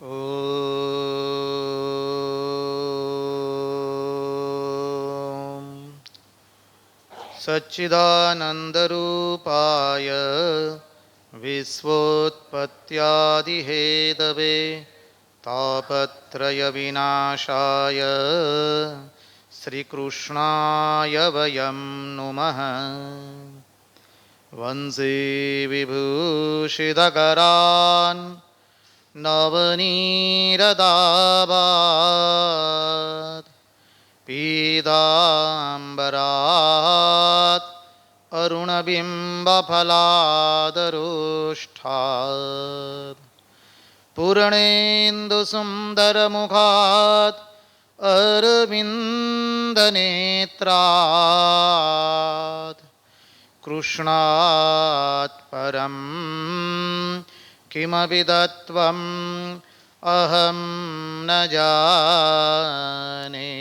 ॐ सच्चिदानन्दरूपाय विश्वोत्पत्त्यादिहेतवे तापत्रयविनाशाय श्रीकृष्णाय वयं नुमः। वंशी विभूषितकरान् नवनीरदाभात् पीताम्बरात् अरुणबिम्बफलादरोष्ठात् पूर्णेन्दुसुन्दरमुखात् अरविन्दनेत्रात् कृष्णात् परं किमपि तत्त्वम् अहं न जाने।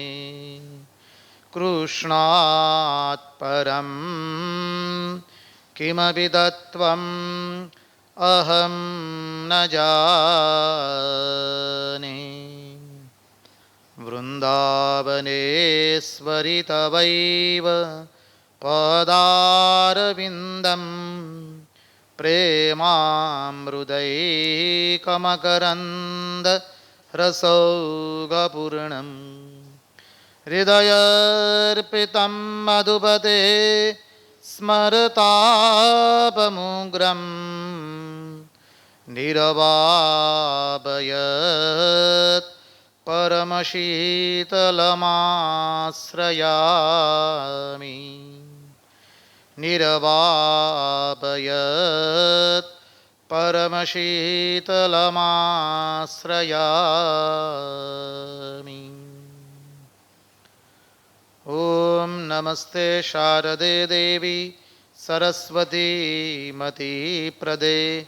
कृष्णात् परं किमपि तत्त्वम् अहं न जाने। वृन्दावनेश्वरि तवैव पदारविन्दं प्रेमामृतैकमकरन्द रसौघपूर्णं हृदयार्पितं मधुपते स्मरतापमुग्रं निरवापयत् परमशीतलमाश्रयामि। निरवापयत् परमशीतलमाश्रयामि। ॐ नमस्ते शारदे देवी सरस्वती मती प्रदे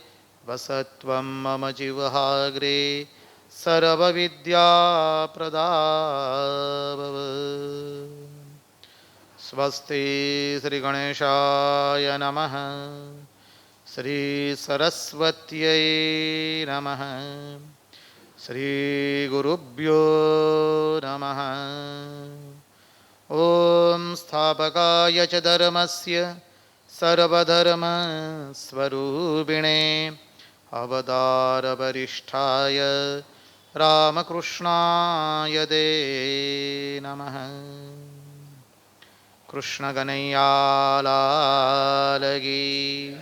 वसत्वं मम जिह्वाग्रे सर्वविद्याप्रदा भव। स्वस्ति श्रीगणेशाय नमः। श्रीसरस्वत्यै नमः। श्रीगुरुभ्यो नमः। ॐ स्थापकाय च धर्मस्य सर्वधर्मस्वरूपिणे अवतारवरिष्ठाय रामकृष्णाय ते नमः। कृष्णकनैयालाल की,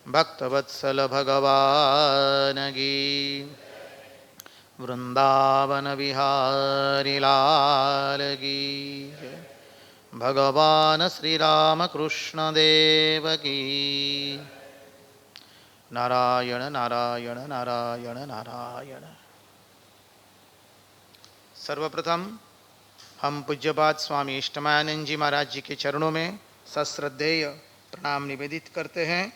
भक्तवत्सल भगवान की, वृंदावन विहारी लाल की, भगवान श्री राम कृष्ण देव की। नारायण नारायण नारायण नारायण। सर्वप्रथम हम पूज्यपाद स्वामी इष्टमानंद जी महाराज जी के चरणों में सश्रद्धेय प्रणाम निवेदित करते हैं।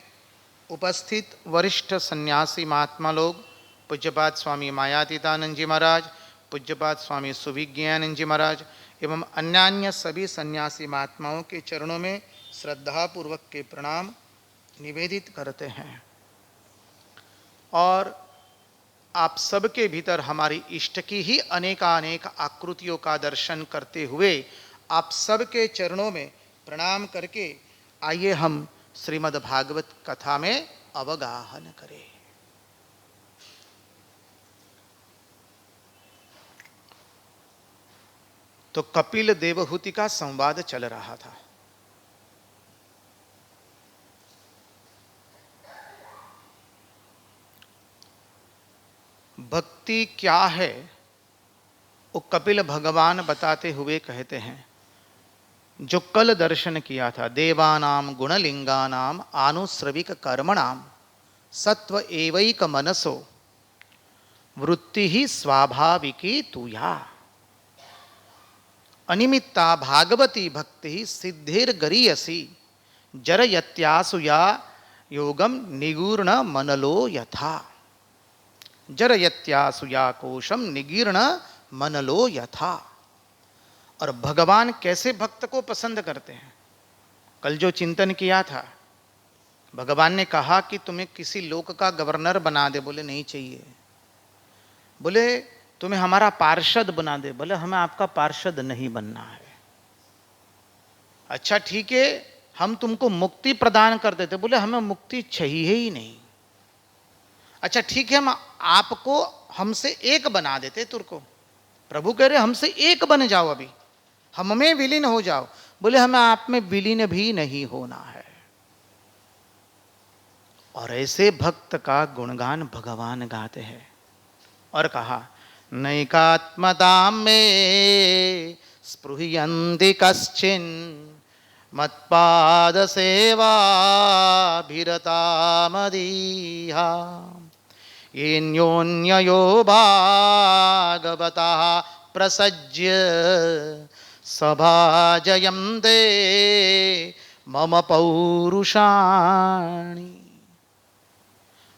उपस्थित वरिष्ठ सन्यासी महात्मा लोग, पूज्यपाद स्वामी मायातीतानंद जी महाराज, पूज्यपाद स्वामी सुविज्ञानंद जी महाराज एवं अन्यान्य सभी सन्यासी महात्माओं के चरणों में श्रद्धापूर्वक के प्रणाम निवेदित करते हैं। और आप सबके भीतर हमारी इष्ट की ही अनेकानेक आकृतियों का दर्शन करते हुए आप सबके चरणों में प्रणाम करके आइए हम श्रीमद् भागवत कथा में अवगाहन करें। तो कपिल देवहूति का संवाद चल रहा था। भक्ति क्या है वो कपिल भगवान बताते हुए कहते हैं, जो कल दर्शन किया था, देवानाम गुणलिंगानाम आनुश्रविक कर्मणाम सत्व एवैक मनसो वृत्ति ही स्वाभाविकी तुया अनिमित्ता भागवती भक्ति सिद्धिर्गरीयसी जरयत्यासुया योगम निगूर्ण मनलो यथा। जरयत्यासुया कोशम निगीर्ण मनलो यथा। और भगवान कैसे भक्त को पसंद करते हैं, कल जो चिंतन किया था, भगवान ने कहा कि तुम्हें किसी लोक का गवर्नर बना दे, बोले नहीं चाहिए, बोले तुम्हें हमारा पार्षद बना दे। बोले हमें आपका पार्षद नहीं बनना है। अच्छा ठीक है, हम तुमको मुक्ति प्रदान कर देते। बोले हमें मुक्ति चाहिए ही नहीं। अच्छा ठीक है, हम आपको हमसे एक बना देते तुर्को। प्रभु कह रहे हमसे एक बन जाओ, अभी हम में विलीन हो जाओ। बोले हमें आप में विलीन भी नहीं होना है। और ऐसे भक्त का गुणगान भगवान गाते हैं और कहा नैकात्मतां में स्पृहयन्ति कश्चिन मत्पाद सेवा भिरता मदीहा येन्योन्ययो भागवता प्रसज्य सभाजयन्ते मम पौरुषाणि।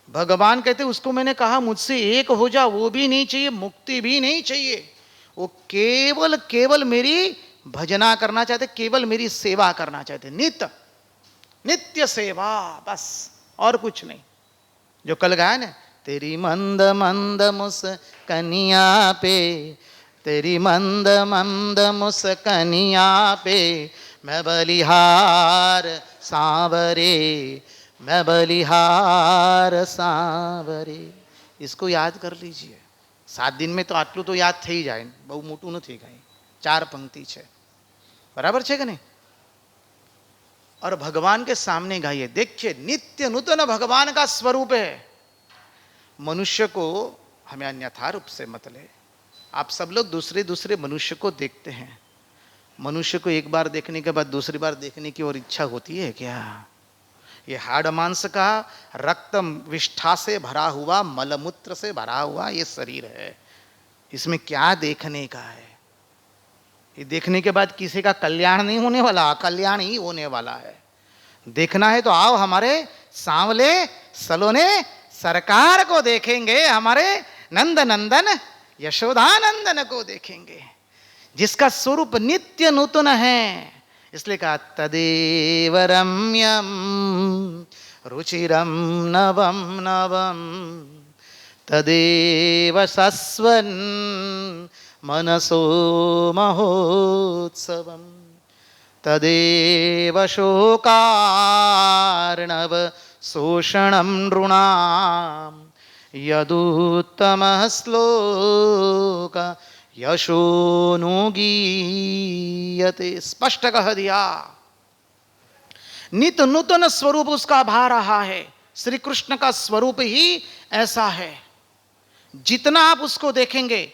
भगवान कहते उसको मैंने कहा मुझसे एक हो जा, वो भी नहीं चाहिए, मुक्ति भी नहीं चाहिए, वो केवल केवल मेरी भजना करना चाहते, केवल मेरी सेवा करना चाहते, नित्य नित्य सेवा, बस और कुछ नहीं। जो कल गाया ना, तेरी मंद मंद मुस्कनिया पे, तेरी मंद मंद मुस्कनिया पे मैं बलिहार सांवरे, मैं बलिहार सांवरे। इसको याद कर लीजिए। 7 दिन में तो आटलू तो याद થઈ જાય, બહુ મોટું નથી કાંઈ, 4 पंक्ति છે, बराबर છે कि नहीं। और भगवान के सामने गाइए, देखिए नित्य नूतन भगवान का स्वरूप है। मनुष्य को हमें अन्यथा रूप से मत ले। आप सब लोग दूसरे दूसरे मनुष्य को देखते हैं, मनुष्य को एक बार देखने के बाद दूसरी बार देखने की और इच्छा होती है क्या। ये हाड़ मांस का रक्त विष्ठा से भरा हुआ, मलमूत्र से भरा हुआ ये शरीर है, इसमें क्या देखने का है। ये देखने के बाद किसी का कल्याण नहीं होने वाला, अकल्याण ही होने वाला है। देखना है तो आओ हमारे सांवले सलोने सरकार को देखेंगे, हमारे नंद नंदन यशोदानंदन को देखेंगे, जिसका स्वरूप नित्य नूतन है। इसलिए कहा तदेव रम्यम रुचिरम नवम नवम, तदेव सस्वन मनसो महोत्सवम, तदेव शोकार्णव शोषणं नृणां यदुत्तमः श्लोक यशोनुगीयते। स्पष्ट कह दिया, नित्य नूतन स्वरूप उसका भा रहा है। श्री कृष्ण का स्वरूप ही ऐसा है, जितना आप उसको देखेंगे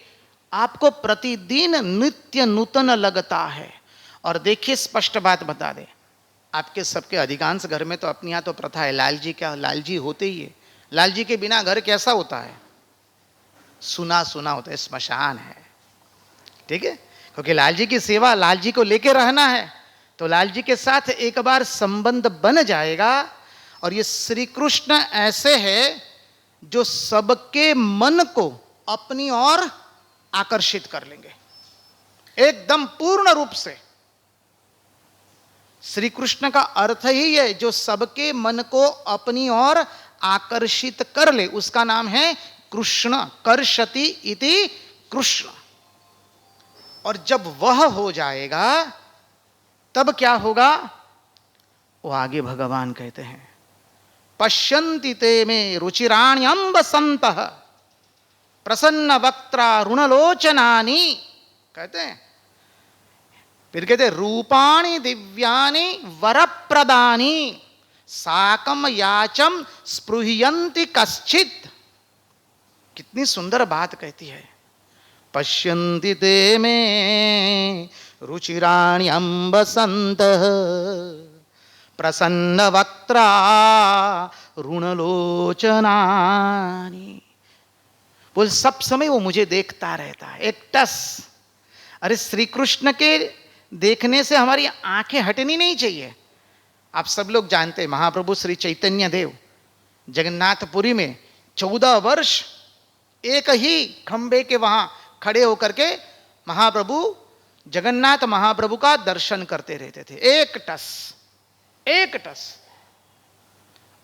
आपको प्रतिदिन नित्य नूतन लगता है। और देखिए स्पष्ट बात बता दे, आपके सबके अधिकांश घर में तो अपनी यहाँ तो प्रथा है, लाल जी क्या, लाल जी होते ही है। लाल जी के बिना घर कैसा होता है, सुना सुना होता है, स्मशान है, ठीक है। क्योंकि लाल जी की सेवा, लाल जी को लेके रहना है, तो लाल जी के साथ एक बार संबंध बन जाएगा। और ये श्री कृष्ण ऐसे है जो सबके मन को अपनी ओर आकर्षित कर लेंगे एकदम पूर्ण रूप से। श्री कृष्ण का अर्थ ही है जो सबके मन को अपनी ओर आकर्षित कर ले, उसका नाम है कृष्ण। कर्षति इति कृष्ण। और जब वह हो जाएगा तब क्या होगा, वो आगे भगवान कहते हैं पश्यन्ति ते में रुचिराण्यंब संतः प्रसन्न वक्त्रा ऋणलोचनानि, कहते हैं। फिर कहते रूपाणि दिव्यानि वरप्रदानि साकम याचम स्पृहयन्ति कश्चित्। कितनी सुंदर बात कहती है, पश्यन्ति ते में रुचिराण्यंब संतः प्रसन्न वक्त्रा ऋणलोचनानि। बोल सब समय वो मुझे देखता रहता है, एक टस। अरे श्री कृष्ण के देखने से हमारी आंखें हटनी नहीं चाहिए। आप सब लोग जानते हैं महाप्रभु श्री चैतन्य देव जगन्नाथपुरी में 14 वर्ष एक ही खंबे के वहां खड़े होकर के महाप्रभु जगन्नाथ महाप्रभु का दर्शन करते रहते थे, एक टस, एक टस।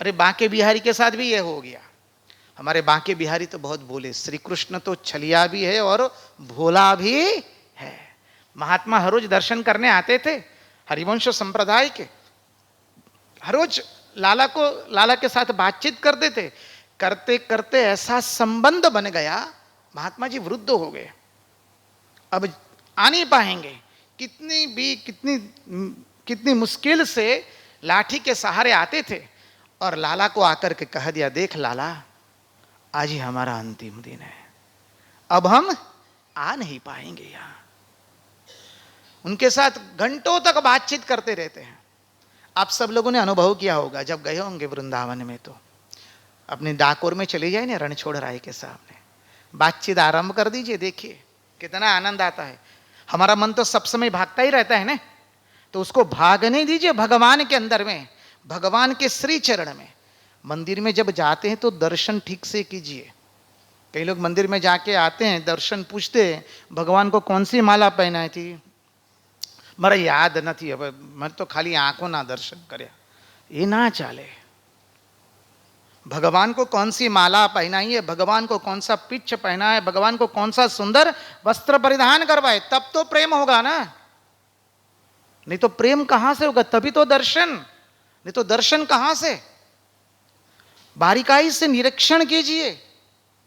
अरे बांके बिहारी के साथ भी यह हो गया। हमारे बांके बिहारी तो बहुत बोले, श्री कृष्ण तो छलिया भी है और भोला भी है। महात्मा हर रोज दर्शन करने आते थे, हरिवंश संप्रदाय के, हर रोज लाला के साथ बातचीत करते थे। करते करते ऐसा संबंध बन गया, महात्मा जी वृद्ध हो गए, अब आ नहीं पाएंगे। कितनी मुश्किल से लाठी के सहारे आते थे और लाला को आकर के कह दिया, देख लाला, आज ही हमारा अंतिम दिन है, अब हम आ नहीं पाएंगे यहां। उनके साथ घंटों तक बातचीत करते रहते हैं। आप सब लोगों ने अनुभव किया होगा, जब गए होंगे वृंदावन में तो अपने डाकोर में चले जाए ना, रणछोड़ राय के सामने बातचीत आरंभ कर दीजिए, देखिए कितना आनंद आता है। हमारा मन तो सब समय भागता ही रहता है ना, तो उसको भागने दीजिए भगवान के अंदर में, भगवान के श्री चरण में। मंदिर में जब जाते हैं तो दर्शन ठीक से कीजिए। कई लोग मंदिर में जाके आते हैं, दर्शन पूछते हैं, भगवान को कौन सी माला पहनाई थी, मारे याद नहीं, अब मैं तो खाली आंखों ना दर्शन करे, ये ना चाले। भगवान को कौन सी माला पहनाई है, भगवान को कौन सा पिच्छ पहना है, भगवान को कौन सा सुंदर वस्त्र परिधान करवाए, तब तो प्रेम होगा ना। नहीं तो प्रेम कहां से होगा, तभी तो दर्शन, नहीं तो दर्शन कहां से। बारीकाई से निरीक्षण कीजिए,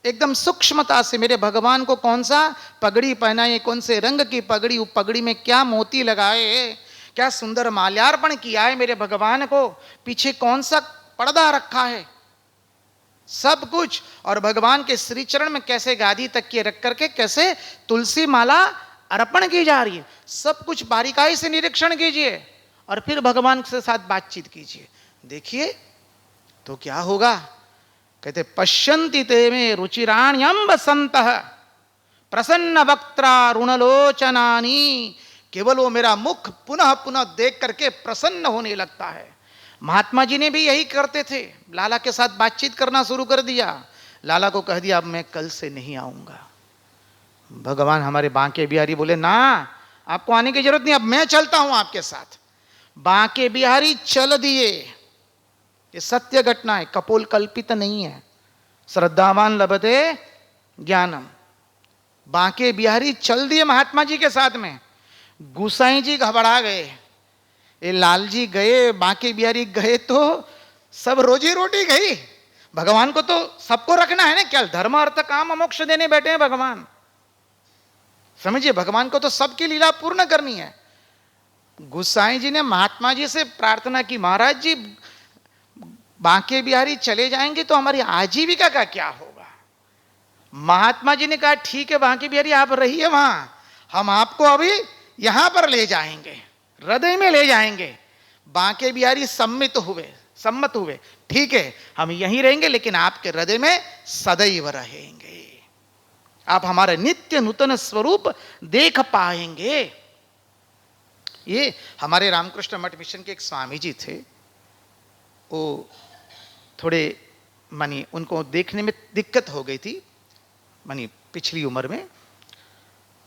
एकदम सूक्ष्मता से, मेरे भगवान को कौन सा पगड़ी पहनाई, कौन से रंग की पगड़ी, वो पगड़ी में क्या मोती लगाए, क्या सुंदर माल्यार्पण किया है मेरे भगवान को, पीछे कौन सा पर्दा रखा है, सब कुछ। और भगवान के श्री चरण में कैसे गादी तक के रख करके कैसे तुलसी माला अर्पण की जा रही है, सब कुछ बारीकाई से निरीक्षण कीजिए और फिर भगवान के साथ बातचीत कीजिए। देखिए तो क्या होगा, कहते पश्यन्ति ते में रुचिराण्यम बसंतः प्रसन्न वक्त्रा ऋणलोचनानी। केवल वो मेरा मुख पुनः पुनः देख करके प्रसन्न होने लगता है। महात्मा जी ने भी यही करते थे, लाला के साथ बातचीत करना शुरू कर दिया। लाला को कह दिया अब मैं कल से नहीं आऊंगा। भगवान हमारे बांके बिहारी बोले ना, आपको आने की जरूरत नहीं, अब मैं चलता हूं आपके साथ। बांके बिहारी चल दिए, ये सत्य घटना है, कपोल कल्पित नहीं है। श्रद्धावान लभते ज्ञानम। बांके बिहारी चल दिए महात्मा जी के साथ में। गुसाई जी घबरा गए, ये लाल जी गए, बांके बिहारी गए तो सब रोजी रोटी गई। भगवान को तो सबको रखना है ना, क्या धर्म अर्थ काम मोक्ष देने बैठे हैं भगवान, समझिए। भगवान को तो सबकी लीला पूर्ण करनी है। गुसाई जी ने महात्मा जी से प्रार्थना की, महाराज जी बांके बिहारी चले जाएंगे तो हमारी आजीविका का क्या होगा। महात्मा जी ने कहा ठीक है बांके बिहारी आप रहिए वहां, हम आपको अभी यहां पर ले जाएंगे, हृदय में ले जाएंगे। बांके बिहारी सम्मत हुए, ठीक है हम यहीं रहेंगे, लेकिन आपके हृदय में सदैव रहेंगे, आप हमारे नित्य नूतन स्वरूप देख पाएंगे। ये हमारे रामकृष्ण मठ मिशन के एक स्वामी जी थे, वो थोड़े मानी उनको देखने में दिक्कत हो गई थी मानी पिछली उम्र में,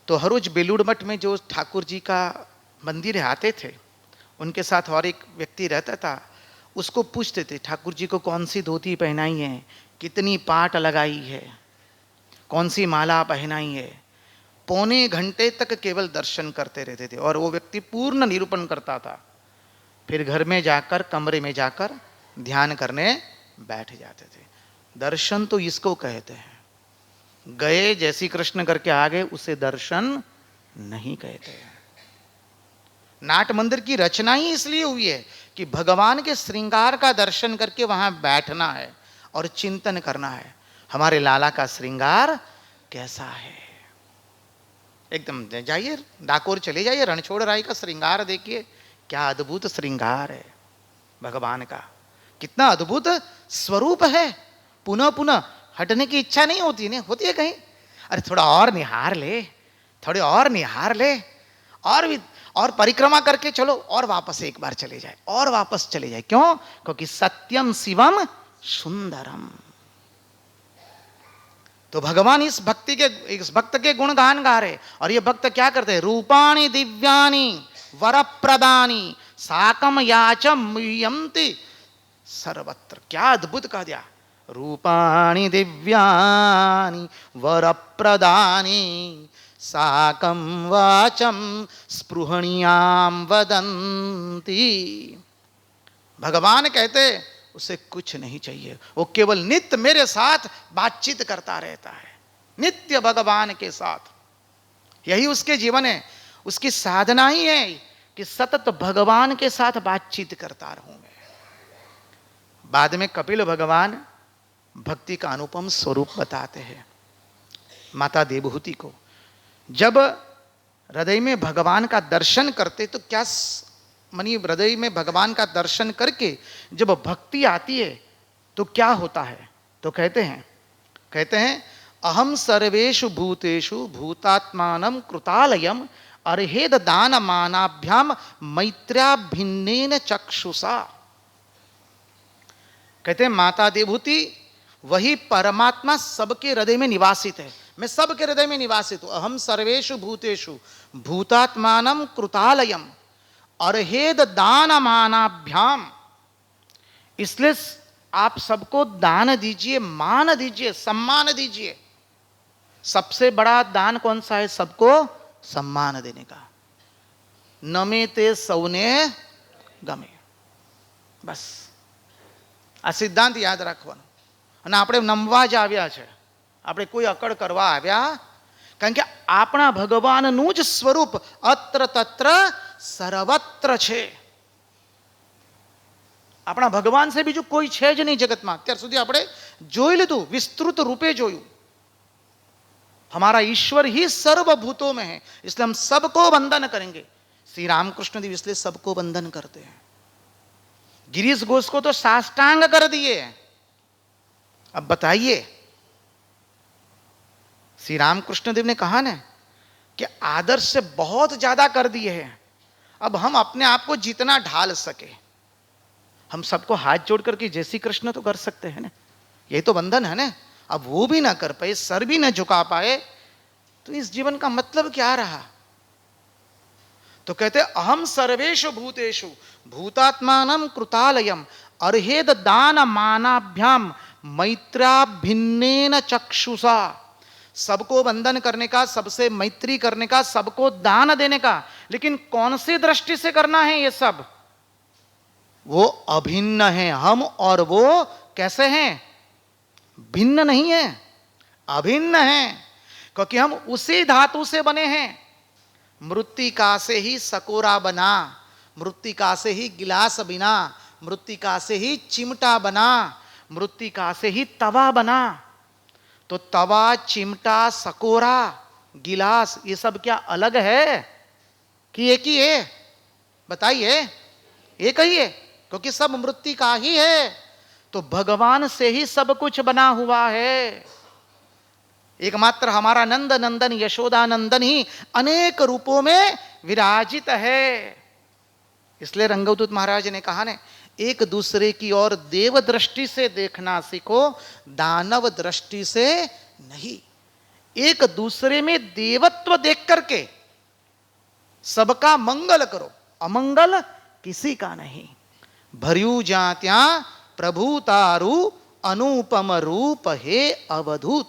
तो हर रोज बेलूड़ मठ में जो ठाकुर जी का मंदिर है आते थे, उनके साथ और एक व्यक्ति रहता था, उसको पूछते थे ठाकुर जी को कौन सी धोती पहनाई है, कितनी पाट लगाई है, कौन सी माला पहनाई है। पौने घंटे तक केवल दर्शन करते रहते थे और वो व्यक्ति पूर्ण निरूपण करता था। फिर घर में जाकर कमरे में जाकर ध्यान करने बैठ जाते थे। दर्शन तो इसको कहते हैं, गए जैसी कृष्ण करके आ गए उसे दर्शन नहीं कहते हैं। नाट मंदिर की रचना ही इसलिए हुई है कि भगवान के श्रृंगार का दर्शन करके वहां बैठना है और चिंतन करना है, हमारे लाला का श्रृंगार कैसा है। एकदम जाइए डाकोर चले जाइए, रणछोड़ राय का श्रृंगार देखिए, क्या अद्भुत श्रृंगार है भगवान का, कितना अद्भुत स्वरूप है। पुनः पुनः हटने की इच्छा नहीं होती, नहीं होती है कहीं, अरे थोड़ा और निहार ले, थोड़े और निहार ले, और परिक्रमा करके चलो, और वापस एक बार चले जाए, और वापस चले जाए। क्यों? क्योंकि सत्यम शिवम सुंदरम। तो भगवान इस भक्त के गुणगान गा रहे, और ये भक्त क्या करते हैं, रूपाणि दिव्यानि वरप्रदानि साकम याचम मुह्यन्ति सर्वत्र। क्या अद्भुत कह दिया, रूपाणि दिव्यानि वरप्रदानि साकं वाचं स्पृहणीयां वदन्ति। भगवान कहते उसे कुछ नहीं चाहिए, वो केवल नित्य मेरे साथ बातचीत करता रहता है, नित्य भगवान के साथ। यही उसके जीवन है, उसकी साधना ही है कि सतत भगवान के साथ बातचीत करता रहूं मैं। बाद में कपिल भगवान भक्ति का अनुपम स्वरूप बताते हैं माता देवहूति को। जब हृदय में भगवान का दर्शन करते तो क्या मनी, हृदय में भगवान का दर्शन करके जब भक्ति आती है तो क्या होता है? तो कहते हैं अहम सर्वेषु भूतेषु भूतात्मानं कृतालयम अर्हेद दान मानाभ्याम मैत्र्याभिन्नेन चक्षुषा। कहते हैं माता देवहूति वही परमात्मा सबके हृदय में निवासित है, मैं सबके हृदय में निवासित हूं। अहम सर्वेषु भूतेषु भूतात्मानं कृतालयम अर्हेद दान मानाभ्याम। इसलिए आप सबको दान दीजिए, मान दीजिए, सम्मान दीजिए। सबसे बड़ा दान कौन सा है? सबको सम्मान देने का। नमे ते सौने गमे, बस આ સિદ્ધાંત યાદ રાખવાનો। અને આપણે નમવા જ આવ્યા છે, આપણે કોઈ અકડ કરવા આવ્યા, કારણ કે આપણા ભગવાનનું જ સ્વરૂપ અત્ર તત્ર સર્વત્ર છે। આપણા ભગવાન से બીજું કોઈ છે જ નહીં જગતમાં। અત્યાર સુધી આપણે જોઈ લીધું, વિસ્તૃત રૂપે જોયું। हमारा ईश्वर ही सर्वभूतों में है, इसलिए हम सबको वंदन करेंगे। श्री रामकृष्ण देव इसलिए सबको वंदन करते हैं। गिरीश घोष को तो साष्टांग कर दिए। अब बताइए, श्री रामकृष्ण देव ने कहा ना कि आदर्श से बहुत ज्यादा कर दिए हैं। अब हम अपने आप को जितना ढाल सके, हम सबको हाथ जोड़ करके जय श्री कृष्ण तो कर सकते हैं ना, यही तो बंधन है ना। अब वो भी ना कर पाए, सर भी ना झुका पाए, तो इस जीवन का मतलब क्या रहा? तो कहते अहम सर्वेषु भूतेषु भूतात्मानं कृतालयम अर्हेद दान मानाभ्याम मैत्र्याभिन्नेन चक्षुषा। सबको वंदन करने का, सबसे मैत्री करने का, सबको दान देने का, लेकिन कौन सी दृष्टि से करना है ये सब? वो अभिन्न है। हम और वो कैसे हैं? भिन्न नहीं है, अभिन्न है, क्योंकि हम उसी धातु से बने हैं। मृत्तिका से ही सकोरा बना, मृत्तिका से ही गिलास बिना, मृत्तिका से ही चिमटा बना, मृत्तिका से ही तवा बना। तो तवा, चिमटा, सकोरा, गिलास, ये सब क्या अलग है कि एक ही है? बताइए, एक ही है, क्योंकि सब मृत्तिका ही है। तो भगवान से ही सब कुछ बना हुआ है। एकमात्र हमारा नंद नंदन यशोदा नंदन ही अनेक रूपों में विराजित है। इसलिए रंगवदूत महाराज ने कहा ने, एक दूसरे की ओर देव दृष्टि से देखना सीखो, दानव दृष्टि से नहीं। एक दूसरे में देवत्व देख करके सबका मंगल करो, अमंगल किसी का नहीं। भर्यू जात्या प्रभु तारु अनुपम रूप हे अवधूत।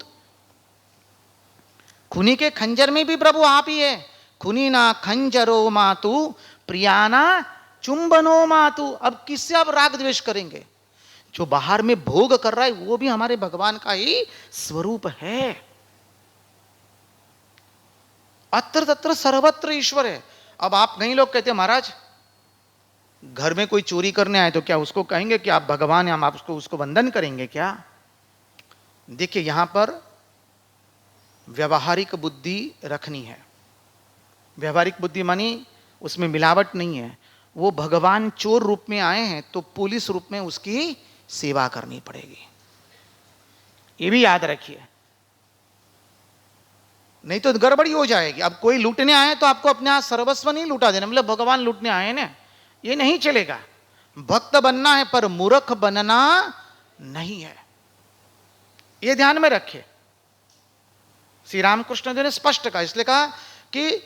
खुनी के खंजर में भी प्रभु आप ही है। खुनी ना खंजरो मातु प्रियाना चुंबनो मातु। अब किससे आप राग द्वेष करेंगे? जो बाहर में भोग कर रहा है वो भी हमारे भगवान का ही स्वरूप है। अत्र तत्र सर्वत्र ईश्वर है। अब आप कई लोग कहते हैं महाराज घर में कोई चोरी करने आए तो क्या उसको कहेंगे कि आप भगवान हैं, हम आप उसको वंदन करेंगे क्या? देखिए यहां पर व्यवहारिक बुद्धि रखनी है। व्यवहारिक बुद्धि मानी उसमें मिलावट नहीं है। वो भगवान चोर रूप में आए हैं तो पुलिस रूप में उसकी सेवा करनी पड़ेगी, ये भी याद रखिए, नहीं तो गड़बड़ी हो जाएगी। अब कोई लूटने आए तो आपको अपने यहां सर्वस्व नहीं लूटा देना, मतलब भगवान लूटने आए ना, ये नहीं चलेगा। भक्त बनना है पर मूर्ख बनना नहीं है, ये ध्यान में रखिए। श्री रामकृष्ण जी ने स्पष्ट कहा, इसलिए कहा कि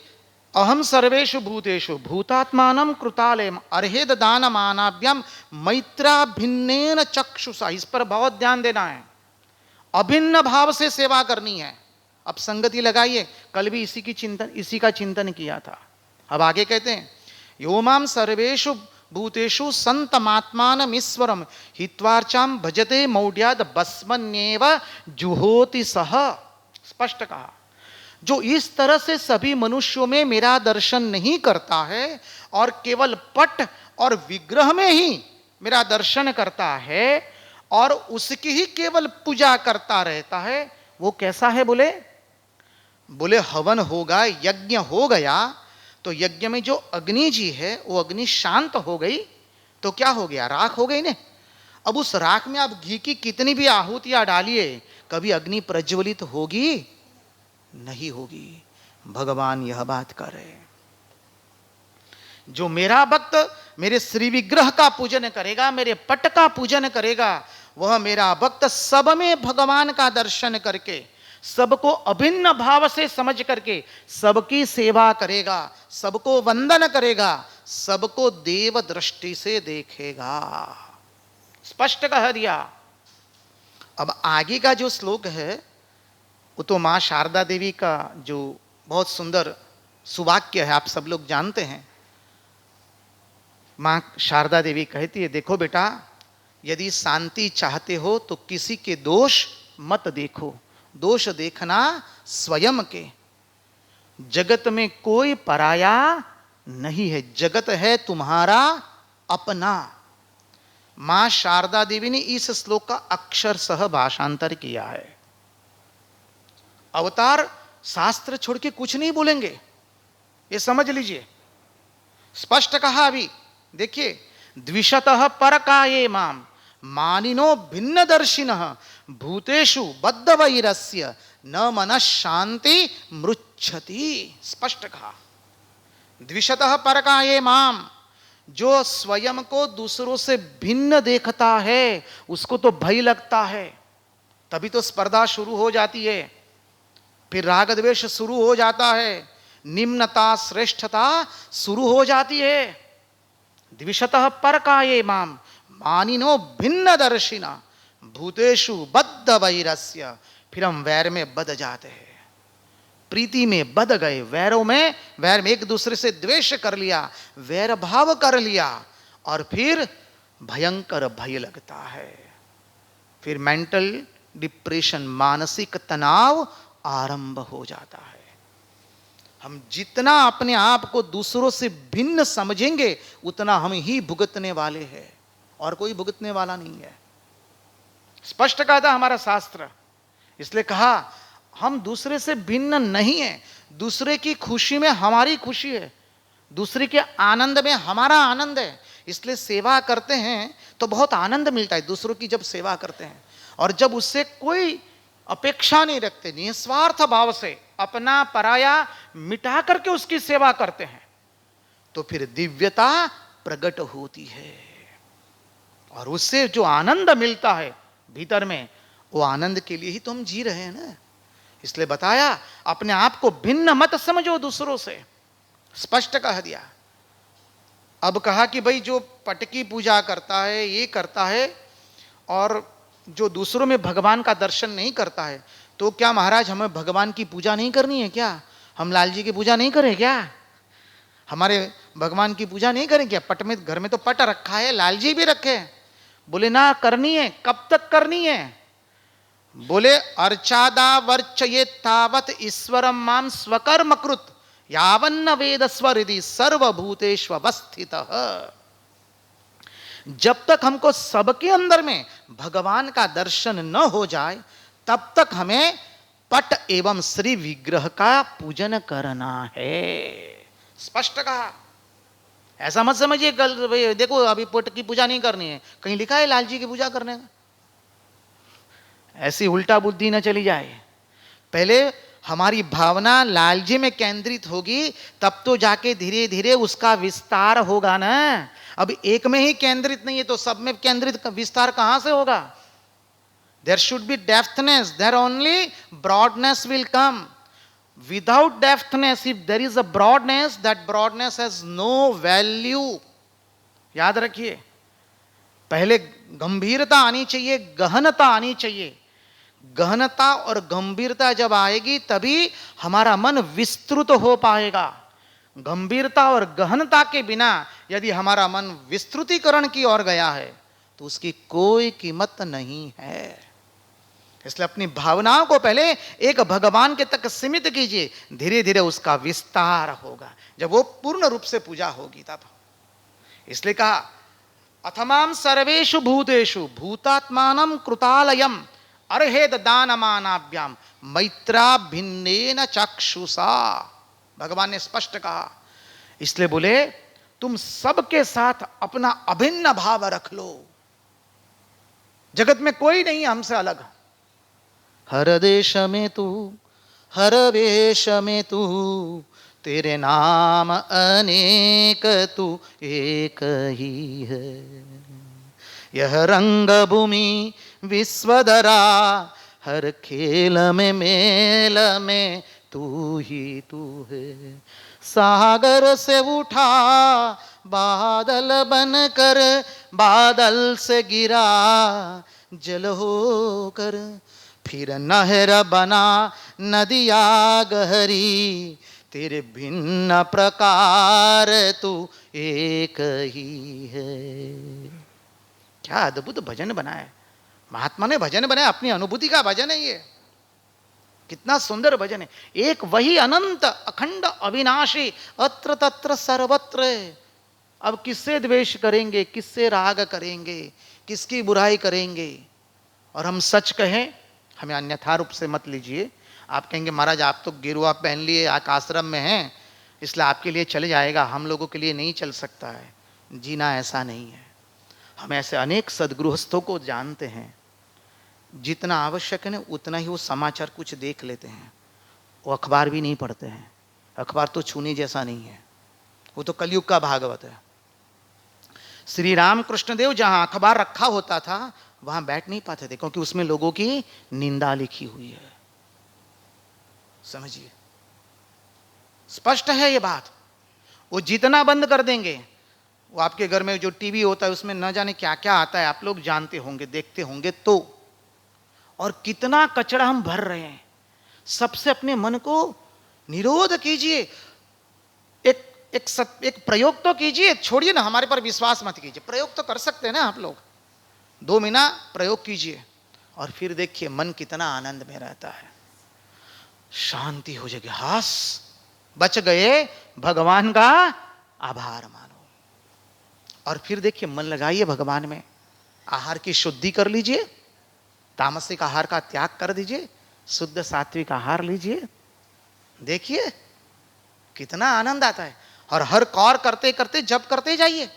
अहम सर्वेषु भूतेषु भूतात्मानं कृतालयम अर्हेद दानमानाभ्याम मैत्रा भिन्नेन चक्षुषा। इस पर बहुत ध्यान देना है। अभिन्न भाव से सेवा करनी है। अब संगति लगाइए, कल भी इसी का चिंतन किया था। अब आगे कहते हैं, यो माम सर्वेषु भूतेषु संतमात्मानम ईश्वरम हित्वार्चाम भजते मौढ़्याद भस्मन्येव जुहोति सह। स्पष्ट कहा, जो इस तरह से सभी मनुष्यों में मेरा दर्शन नहीं करता है और केवल पट और विग्रह में ही मेरा दर्शन करता है और उसकी ही केवल पूजा करता रहता है, वो कैसा है? बोले हवन होगा, यज्ञ हो गया, तो यज्ञ में जो अग्नि जी है वो अग्नि शांत हो गई तो क्या हो गया? राख हो गई ने। अब उस राख में आप घी की कितनी भी आहुतियां डालिए, कभी अग्नि प्रज्वलित होगी? नहीं होगी। भगवान यह बात कर रहे हैं, जो मेरा भक्त मेरे श्री विग्रह का पूजन करेगा, मेरे पट का पूजन करेगा, वह मेरा भक्त सब में भगवान का दर्शन करके, सबको अभिन्न भाव से समझ करके सबकी सेवा करेगा, सबको वंदन करेगा, सबको देव दृष्टि से देखेगा। स्पष्ट कह दिया। अब आगे का जो श्लोक है वो तो मां शारदा देवी का जो बहुत सुंदर सुवाक्य है, आप सब लोग जानते हैं। मां शारदा देवी कहती है, देखो बेटा, यदि शांति चाहते हो तो किसी के दोष मत देखो, दोष देखना स्वयं के। जगत में कोई पराया नहीं है, जगत है तुम्हारा अपना। मां शारदा देवी ने इस श्लोक का अक्षर सह भाषांतर किया है। अवतार शास्त्र छोड़ के कुछ नहीं बोलेंगे, ये समझ लीजिए। स्पष्ट कहा। अभी देखिए, द्विशतः परकाये माम मानिनो भिन्न दर्शिनः भूतेषु बद्धवैरस्य न मनः शांति मृच्छति। स्पष्ट कहा, द्विशतः परकाये माम, जो स्वयं को दूसरों से भिन्न देखता है उसको तो भय लगता है, तभी तो स्पर्धा शुरू हो जाती है, फिर राग द्वेष शुरू हो जाता है, निम्नता श्रेष्ठता शुरू हो जाती है। द्विशतः परकाये माम मानिनो भिन्न दर्शिना भूतेषु बद्ध वैरस्य। फिर हम वैर में बद जाते हैं, प्रीति में बद गए, वैर में एक दूसरे से द्वेष कर लिया, वैर भाव कर लिया, और फिर भयंकर भय लगता है। फिर मेंटल डिप्रेशन, मानसिक तनाव आरंभ हो जाता है। हम जितना अपने आप को दूसरों से भिन्न समझेंगे उतना हम ही भुगतने वाले हैं, और कोई भुगतने वाला नहीं है। स्पष्ट कहा था हमारा शास्त्र, इसलिए कहा हम दूसरे से भिन्न नहीं है, दूसरे की खुशी में हमारी खुशी है, दूसरे के आनंद में हमारा आनंद है। इसलिए सेवा करते हैं तो बहुत आनंद मिलता है दूसरों की जब सेवा करते हैं, और जब उससे कोई अपेक्षा नहीं रखते, निस्वार्थ भाव से अपना पराया मिटा करके उसकी सेवा करते हैं, तो फिर दिव्यता प्रकट होती है, और उससे जो आनंद मिलता है भीतर में, वो आनंद के लिए ही तो हम जी रहे हैं ना। इसलिए बताया, अपने आप को भिन्न मत समझो दूसरों से, स्पष्ट कह दिया। अब कहा कि भाई जो पट की पूजा करता है, ये करता है, और जो दूसरों में भगवान का दर्शन नहीं करता है, तो क्या महाराज हमें भगवान की पूजा नहीं करनी है क्या? हम लाल जी की पूजा नहीं करें क्या? हमारे भगवान की पूजा नहीं करें क्या? पट में, घर में तो पट रखा है, लाल जी भी रखे हैं। बोले ना, करनी है। कब तक करनी है? बोले अर्चादा वर्चये तावत ईश्वरम माम स्वकर्म कृत यावन्न वेद स्वरिधि सर्वभूतेषु अवस्थितः। जब तक हमको सबके अंदर में भगवान का दर्शन न हो जाए, तब तक हमें पट एवं श्री विग्रह का पूजन करना है। स्पष्ट कहा। ऐसा मत समझिए कल देखो अभी पट की पूजा नहीं करनी है, कहीं लिखा है लाल जी की पूजा करने का? ऐसी उल्टा बुद्धि न चली जाए। पहले हमारी भावना लाल जी में केंद्रित होगी, तब तो जाके धीरे धीरे उसका विस्तार होगा ना। अब एक में ही केंद्रित नहीं है तो सब में केंद्रित विस्तार कहां से होगा? There should be depthness, there only broadness will come. Without depthness, if there is a broadness, that broadness has no value. याद रखिए, पहले गंभीरता आनी चाहिए, गहनता आनी चाहिए। गहनता और गंभीरता जब आएगी तभी हमारा मन विस्तृत हो पाएगा। गंभीरता और गहनता के बिना यदि हमारा मन विस्तृतीकरण की ओर गया है तो उसकी कोई कीमत नहीं है। इसलिए अपनी भावनाओं को पहले एक भगवान के तक सीमित कीजिए, धीरे धीरे उसका विस्तार होगा, जब वो पूर्ण रूप से पूजा होगी तब। इसलिए कहा अथमाम सर्वेषु भूतेषु भूतात्मानं कृतालयम अर्हेद दानमानाभ्याम मैत्रा भिन्नेन चक्षुषा। भगवान ने स्पष्ट कहा। इसलिए बोले तुम सबके साथ अपना अभिन्न भाव रख लो, जगत में कोई नहीं हमसे अलग। हर देश में तू हर वेश में तू, तेरे नाम अनेक तू एक ही है। यह रंग भूमि विश्वधरा, हर खेल में मेल में तू ही तू है। सागर से उठा बादल बनकर, बादल से गिरा जल होकर, फिर नहर बना नदिया गहरी, तेरे भिन्न प्रकार तू एक ही है। क्या अद्भुत भजन बना है महात्मा ने, भजन बनाया, अपनी अनुभूति का भजन है ये। कितना सुंदर भजन है। एक वही अनंत अखंड अविनाशी अत्र तत्र सर्वत्र। अब किससे द्वेष करेंगे, किससे राग करेंगे, किसकी बुराई करेंगे। और हम सच कहें, हमें अन्यथा रूप से मत लीजिए। आप कहेंगे महाराज आप तो गेरुआ पहन लिए, आप आश्रम में हैं, इसलिए आपके लिए चल जाएगा, हम लोगों के लिए नहीं चल सकता है। जीना ऐसा नहीं है। हम ऐसे अनेक सदगृहस्थों को जानते हैं, जितना आवश्यक है ना उतना ही वो समाचार कुछ देख लेते हैं, वो अखबार भी नहीं पढ़ते हैं। अखबार तो छूने जैसा नहीं है, वो तो कलयुग का भागवत है। श्री राम कृष्ण देव जहां अखबार रखा होता था वहां बैठ नहीं पाते थे, क्योंकि उसमें लोगों की निंदा लिखी हुई है। समझिए, स्पष्ट है ये बात। वो जितना बंद कर देंगे, वो आपके घर में जो टीवी होता है उसमें न जाने क्या क्या आता है, आप लोग जानते होंगे, देखते होंगे तो। और कितना कचरा हम भर रहे हैं। सबसे अपने मन को निरोध कीजिए। एक प्रयोग तो कीजिए, छोड़िए ना हमारे पर विश्वास मत कीजिए, प्रयोग तो कर सकते हैं ना आप लोग। 2 महीना प्रयोग कीजिए और फिर देखिए मन कितना आनंद में रहता है, शांति हो जाएगी। हास बच गए, भगवान का आभार मानो। और फिर देखिए मन लगाइए भगवान में। आहार की शुद्धि कर लीजिए, तामसिक आहार का त्याग कर दीजिए, शुद्ध सात्विक आहार लीजिए, देखिए कितना आनंद आता है। और हर कौर करते करते जप करते जाइए।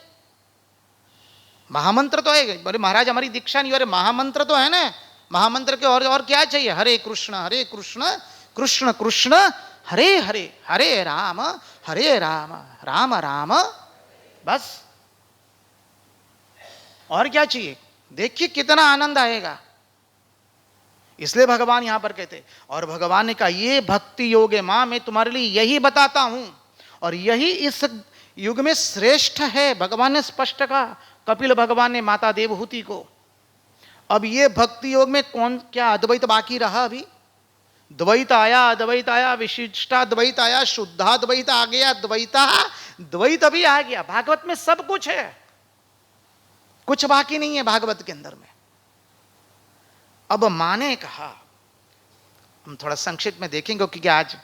महामंत्र तो है, बोले महाराज हमारी दीक्षा नहीं, अरे महामंत्र तो है ना। महामंत्र के और क्या चाहिए? हरे कृष्ण कृष्ण कृष्ण हरे हरे, हरे राम राम राम, बस। और क्या चाहिए? देखिए कितना आनंद आएगा। इसलिए भगवान यहां पर कहते, और भगवान ने कहा ये भक्ति योग है मां, मैं तुम्हारे लिए यही बताता हूं और यही इस युग में श्रेष्ठ है। भगवान ने स्पष्ट कहा, कपिल भगवान ने माता देवहूति को। अब ये भक्ति योग में कौन क्या अद्वैत बाकी रहा? अभी द्वैत आया, अद्वैत आया, विशिष्टाद्वैत आया, शुद्धाद्वैत आ गया, द्वैत भी आ गया। भागवत में सब कुछ है, कुछ बाकी नहीं है भागवत के अंदर में। अब मां ने कहा, हम थोड़ा संक्षिप्त में देखेंगे क्योंकि आज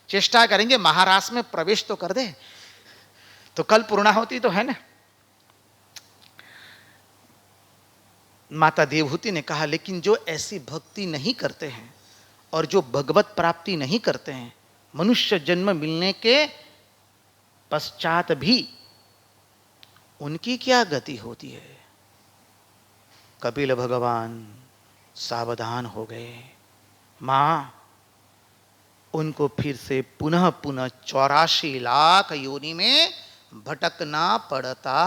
चेष्टा करेंगे महाराष्ट्र में प्रवेश तो कर दे, तो कल पूर्णाहुति तो है ना। माता देवहूति ने कहा लेकिन जो ऐसी भक्ति नहीं करते हैं और जो भगवत प्राप्ति नहीं करते हैं, मनुष्य जन्म मिलने के पश्चात भी उनकी क्या गति होती है? कपिल भगवान सावधान हो गए। मां, उनको फिर से पुनः 84 लाख योनि में भटकना पड़ता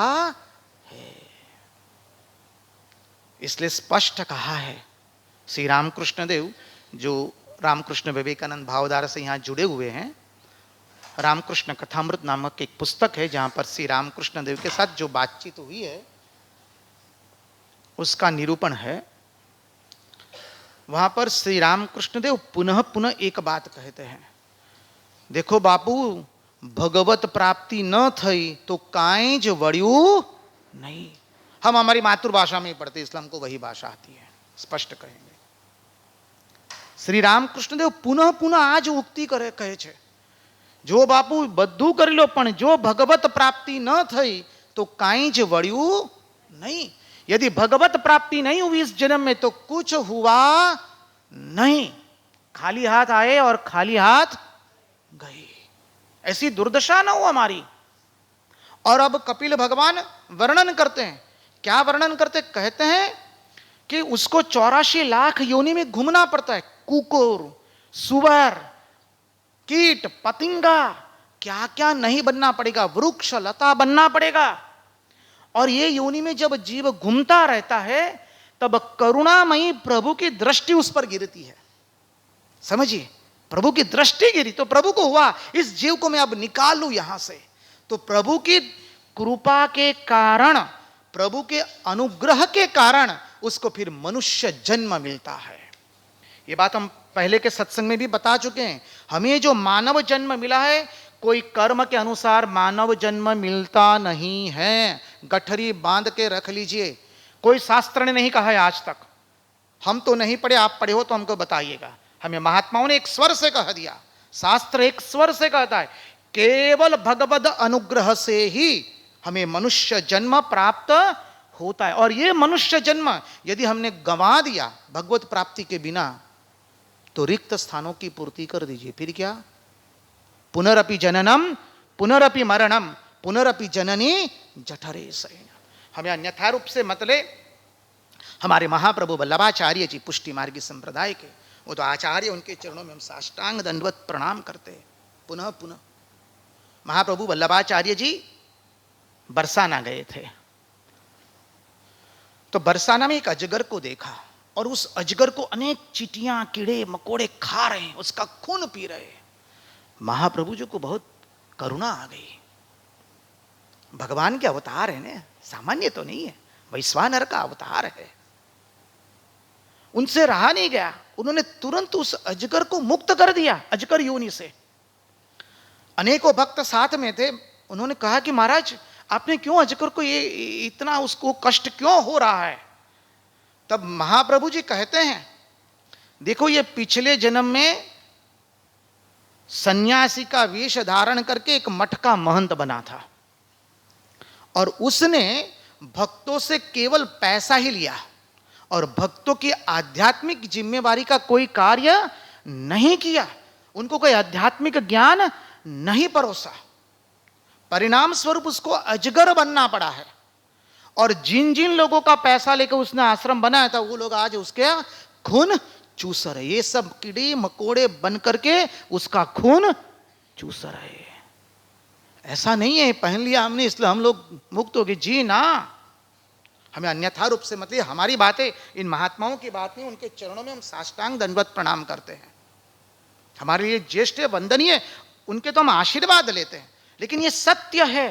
है। इसलिए स्पष्ट कहा है श्री रामकृष्ण देव, जो रामकृष्ण विवेकानंद भावधारा से यहां जुड़े हुए हैं। रामकृष्ण कथामृत नामक एक पुस्तक है जहां पर श्री रामकृष्ण देव के साथ जो बातचीत हुई है उसका निरूपण है। वहां पर श्री रामकृष्ण देव पुनः पुनः एक बात कहते हैं, देखो बापू, भगवत प्राप्ति न थई तो काई ज वड़्यू नहीं। हम हमारी मातृभाषा में ही पढ़ते, इसलिए हमको वही भाषा आती है, स्पष्ट कहेंगे। श्री रामकृष्ण देव पुनः पुनः आज उक्ति करे कहे छे, जो बापू बद्धू कर लो पण जो भगवत प्राप्ति न थई तो काई ज वड़्यू नहीं। यदि भगवत प्राप्ति नहीं हुई इस जन्म में तो कुछ हुआ नहीं, खाली हाथ आए और खाली हाथ गए, ऐसी दुर्दशा ना हो हमारी। और अब कपिल भगवान वर्णन करते हैं, क्या वर्णन करते, कहते हैं कि उसको 84 लाख योनि में घूमना पड़ता है, कुकुर, सुअर, कीट, पतिंगा, क्या क्या नहीं बनना पड़ेगा, वृक्ष लता बनना पड़ेगा। और ये योनि में जब जीव घूमता रहता है तब करुणामयी प्रभु की दृष्टि उस पर गिरती है। समझिए, प्रभु की दृष्टि गिरी तो प्रभु को हुआ इस जीव को मैं अब निकाल लूं यहां से। तो प्रभु की कृपा के कारण, प्रभु के अनुग्रह के कारण उसको फिर मनुष्य जन्म मिलता है। ये बात हम पहले के सत्संग में भी बता चुके हैं। हमें जो मानव जन्म मिला है, कोई कर्म के अनुसार मानव जन्म मिलता नहीं है। गठरी बांध के रख लीजिए, कोई शास्त्र ने नहीं कहा है आज तक। हम तो नहीं पढ़े, आप पढ़े हो तो हमको बताइएगा। हमें महात्माओं ने एक स्वर से कह दिया, शास्त्र एक स्वर से कहता है, केवल भगवद अनुग्रह से ही हमें मनुष्य जन्म प्राप्त होता है। और ये मनुष्य जन्म यदि हमने गंवा दिया भगवत प्राप्ति के बिना तो रिक्त स्थानों की पूर्ति कर दीजिए, फिर क्या, पुनरपि जननम पुनरपि मरणम पुनरपि जननी जठरे शयन। हमें अन्यथा रूप से मतलब हमारे महाप्रभु वल्लभाचार्य जी पुष्टि मार्गी संप्रदाय के, वो तो आचार्य, उनके चरणों में हम साष्टांग दंडवत प्रणाम करते हैं पुनः पुनः। महाप्रभु वल्लभाचार्य जी बरसाना गए थे, तो बरसाना में एक अजगर को देखा और उस अजगर को अनेक चींटियां, कीड़े मकोड़े खा रहे हैं, उसका खून पी रहे हैं। महाप्रभु जी को बहुत करुणा आ गई। भगवान के अवतार है ना, सामान्य तो नहीं है, वैश्वानर का अवतार है। उनसे रहा नहीं गया, उन्होंने तुरंत उस अजगर को मुक्त कर दिया, अजगर योनि से। अनेकों भक्त साथ में थे, उन्होंने कहा कि महाराज आपने क्यों अजगर को ये इतना उसको कष्ट क्यों हो रहा है। तब महाप्रभु जी कहते हैं, देखो ये पिछले जन्म में सन्यासी का वेश धारण करके एक मठ का महंत बना था और उसने भक्तों से केवल पैसा ही लिया और भक्तों की आध्यात्मिक जिम्मेवारी का कोई कार्य नहीं किया, उनको कोई आध्यात्मिक ज्ञान नहीं परोसा। परिणाम स्वरूप उसको अजगर बनना पड़ा है। और जिन जिन लोगों का पैसा लेकर उसने आश्रम बनाया था वो लोग आज उसके खून चूस रहे, ये सब कीड़े मकोड़े बन करके उसका खून चूस रहे। ऐसा नहीं है पहन लिया हमने इसलिए हम लोग मुक्त हो गए, जी ना। हमें अन्यथा रूप से मतलब हमारी बातें, इन महात्माओं की बात नहीं, उनके चरणों में हम साष्टांग दंडवत प्रणाम करते हैं। हमारे लिए ज्येष्ठ वंदनीय, उनके तो हम आशीर्वाद लेते हैं, लेकिन ये सत्य है,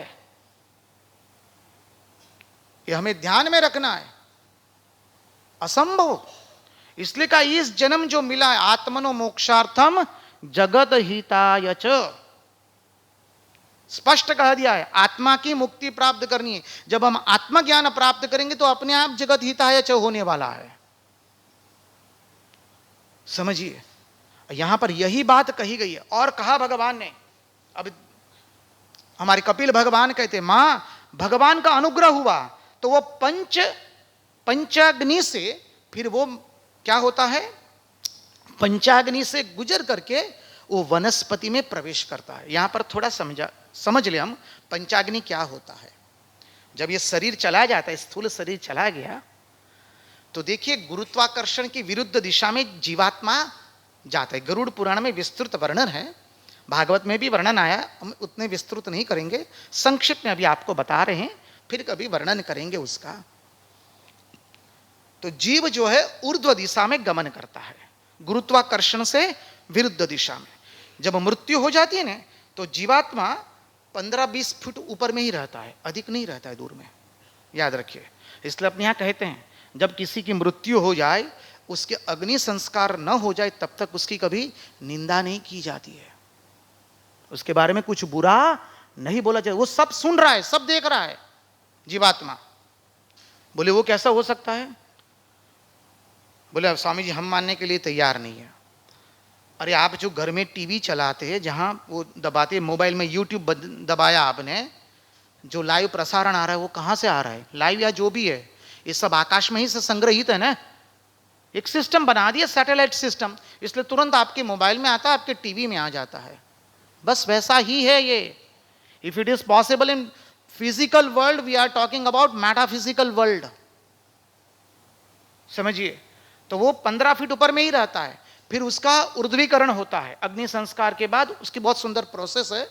ये हमें ध्यान में रखना है। असंभव, इसलिए का इस जन्म जो मिला है आत्मनो मोक्षार्थम जगत हिताय च, स्पष्ट कह दिया है, आत्मा की मुक्ति प्राप्त करनी है। जब हम आत्मज्ञान प्राप्त करेंगे तो अपने आप जगत हिताय च होने वाला है। समझिए, यहां पर यही बात कही गई है। और कहा भगवान ने, अब हमारे कपिल भगवान कहते, मां भगवान का अनुग्रह हुआ तो वो पंचाग्नि से फिर वो क्या होता है, पंचाग्नि से गुजर करके वो वनस्पति में प्रवेश करता है। यहां पर थोड़ा समझ ले हम पंचाग्नि क्या होता है। जब ये शरीर चला जाता है, स्थूल शरीर चला गया, तो देखिए गुरुत्वाकर्षण की विरुद्ध दिशा में जीवात्मा जाता है। गरुड़ पुराण में विस्तृत वर्णन है, भागवत में भी वर्णन आया, हम उतने विस्तृत नहीं करेंगे, संक्षिप्त में अभी आपको बता रहे हैं, फिर कभी वर्णन करेंगे उसका। तो जीव जो है ऊर्ध्व दिशा में गमन करता है, गुरुत्वाकर्षण से विरुद्ध दिशा में। जब मृत्यु हो जाती है ना तो जीवात्मा 15-20 फुट ऊपर में ही रहता है, अधिक नहीं रहता है दूर में, याद रखिए। इसलिए अपने यहाँ कहते हैं जब किसी की मृत्यु हो जाए उसके अग्नि संस्कार न हो जाए तब तक उसकी कभी निंदा नहीं की जाती है, उसके बारे में कुछ बुरा नहीं बोला जाए। वो सब सुन रहा है, सब देख रहा है जीवात्मा। बोले वो कैसा हो सकता है? बोले अब स्वामी जी हम मानने के लिए तैयार नहीं है। अरे आप जो घर में टीवी चलाते हैं, जहां वो दबाते, मोबाइल में यूट्यूब दबाया आपने, जो लाइव प्रसारण आ रहा है वो कहां से आ रहा है? लाइव या जो भी है ये सब आकाश में ही से संग्रहित है ना। एक सिस्टम बना दिया, सैटेलाइट सिस्टम, इसलिए तुरंत आपके मोबाइल में आता है, आपके टीवी में आ जाता है। बस वैसा ही है ये। If it is possible in physical world, we are talking about metaphysical world. समझिए, तो वो 15 फीट ऊपर में ही रहता है, फिर उसका ऊर्ध्वीकरण होता है अग्नि संस्कार के बाद। उसकी बहुत सुंदर प्रोसेस है।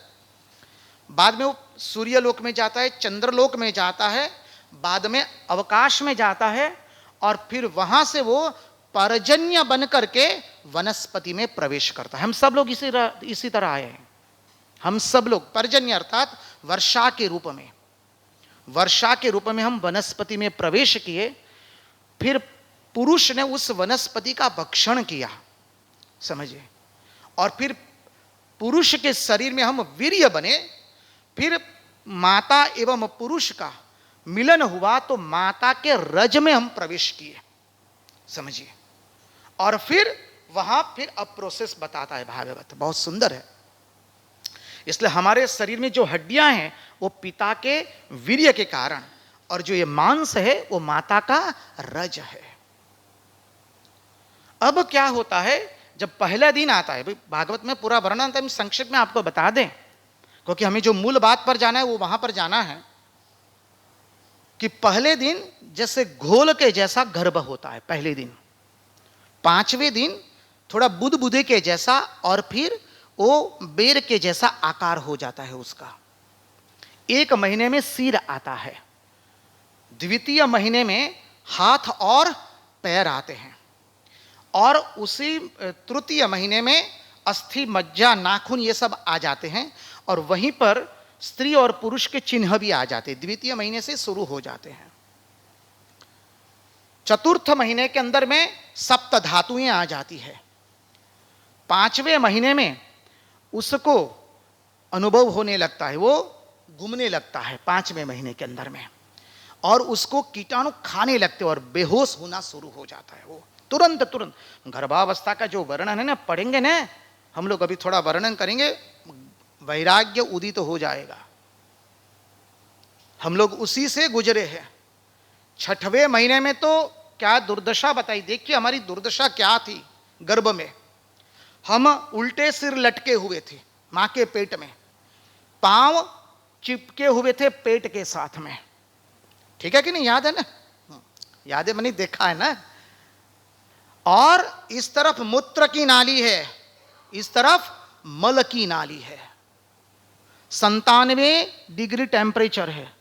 बाद में वो सूर्यलोक में जाता है, चंद्रलोक में जाता है, बाद में अवकाश में जाता है, और फिर वहां से वो पर्जन्य बन करके वनस्पति में प्रवेश करता है। हम सब लोग इसी तरह आए हैं। हम सब लोग पर्जन्य अर्थात वर्षा के रूप में, वर्षा के रूप में हम वनस्पति में प्रवेश किए। फिर पुरुष ने उस वनस्पति का भक्षण किया, समझिए, और फिर पुरुष के शरीर में हम वीर्य बने। फिर माता एवं पुरुष का मिलन हुआ तो माता के रज में हम प्रवेश किए, समझिए। और फिर वहां फिर अब प्रोसेस बताता है भागवत, बहुत सुंदर है। इसलिए हमारे शरीर में जो हड्डियां हैं वो पिता के वीर्य के कारण, और जो ये मांस है वो माता का रज है। अब क्या होता है, जब पहला दिन आता है, भागवत में पूरा वर्णन हम संक्षिप्त में आपको बता दें, क्योंकि हमें जो मूल बात पर जाना है वो वहां पर जाना है। कि पहले दिन जैसे घोल के जैसा गर्भ होता है पहले दिन, 5वें दिन थोड़ा बुदबुदे के जैसा, और फिर वो बेर के जैसा आकार हो जाता है उसका। 1 महीने में सिर आता है, द्वितीय महीने में हाथ और पैर आते हैं, और उसी तृतीय महीने में अस्थि, मज्जा, नाखून ये सब आ जाते हैं, और वहीं पर स्त्री और पुरुष के चिन्ह भी आ जाते हैं। द्वितीय महीने से शुरू हो जाते हैं। चतुर्थ महीने के अंदर में सप्त धातुएं आ जाती है। 5वें महीने में उसको अनुभव होने लगता है, वो घूमने लगता है 5वें महीने के अंदर में, और उसको कीटाणु खाने लगते और बेहोश होना शुरू हो जाता है वो तुरंत तुरंत। गर्भावस्था का जो वर्णन है ना, पढ़ेंगे ना हम लोग, अभी थोड़ा वर्णन करेंगे, वैराग्य उदित हो जाएगा। हम लोग उसी से गुजरे हैं। 6वें महीने में तो क्या दुर्दशा बताई, देखिए हमारी दुर्दशा क्या थी। गर्भ में हम उल्टे सिर लटके हुए थे मां के पेट में, पांव चिपके हुए थे पेट के साथ में, ठीक है कि नहीं? याद है ना? याद है, मैंने देखा है ना। और इस तरफ मूत्र की नाली है, इस तरफ मल की नाली है। 97 डिग्री टेम्परेचर है।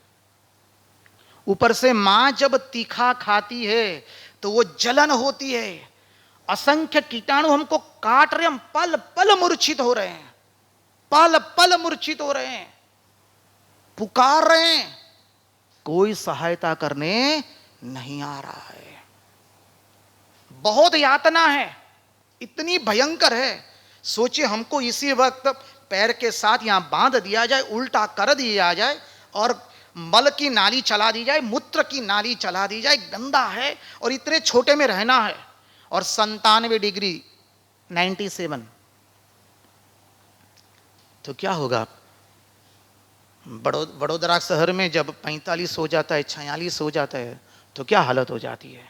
ऊपर से मां जब तीखा खाती है तो वो जलन होती है। असंख्य कीटाणु हमको काट रहे, हम पल पल मूर्छित हो रहे हैं, पल पल मूर्छित हो रहे हैं, पुकार रहे हैं, कोई सहायता करने नहीं आ रहा है। बहुत यातना है, इतनी भयंकर है। सोचिए हमको इसी वक्त पैर के साथ यहां बांध दिया जाए, उल्टा कर दिया जाए, और मल की नाली चला दी जाए, मूत्र की नाली चला दी जाए, गंदा है, और इतने छोटे में रहना है। और 97 डिग्री 97, तो क्या होगा? वडोदरा शहर में जब 45 हो जाता है, 46 हो जाता है, तो क्या हालत हो जाती है?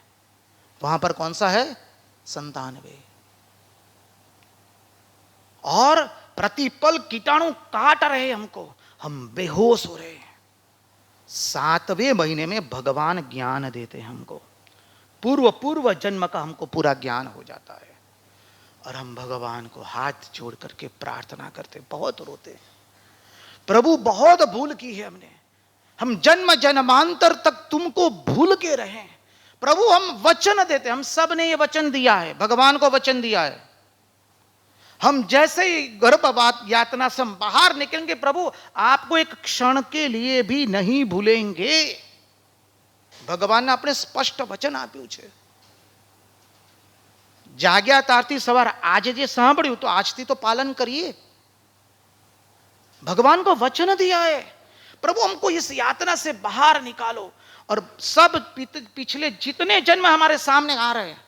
वहां पर कौन सा है? 97। और प्रतिपल कीटाणु काट रहे हमको, हम बेहोश हो रहे हैं। 7वें महीने में भगवान ज्ञान देते हैं हमको, पूर्व जन्म का हमको पूरा ज्ञान हो जाता है, और हम भगवान को हाथ जोड़ करके प्रार्थना करते, बहुत रोते। प्रभु बहुत भूल की है हमने, हम जन्म जन्मांतर तक तुमको भूल के रहे। प्रभु हम वचन देते, हम सब ने ये वचन दिया है, भगवान को वचन दिया है, हम जैसे ही गर्भपात यातना से हम बाहर निकलेंगे, प्रभु आपको एक क्षण के लिए भी नहीं भूलेंगे। भगवान ने अपने स्पष्ट वचन आप्યું છે। જાગ્યા તારથી સવાર આજે જે સાંભળ્યું તો આજથી તો पालन करिए। भगवान को वचन दिया है, प्रभु हमको इस यातना से बाहर निकालो। और सब पिछले जितने जन्म हमारे सामने आ रहे हैं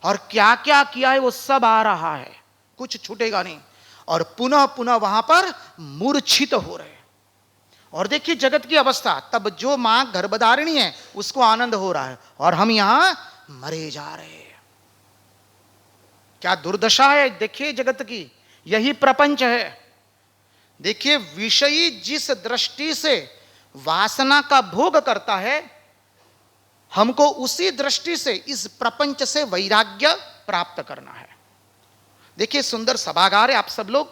और क्या क्या किया है वो सब आ रहा है, कुछ छूटेगा नहीं। और पुनः पुनः वहां पर मूर्छित हो रहे हैं। और देखिए जगत की अवस्था, तब जो मां गर्भधारिणी है उसको आनंद हो रहा है और हम यहां मरे जा रहे हैं। क्या दुर्दशा है देखिए जगत की, यही प्रपंच है। देखिए विषयी जिस दृष्टि से वासना का भोग करता है, हमको उसी दृष्टि से इस प्रपंच से वैराग्य प्राप्त करना है। देखिए सुंदर सभागार है, आप सब लोग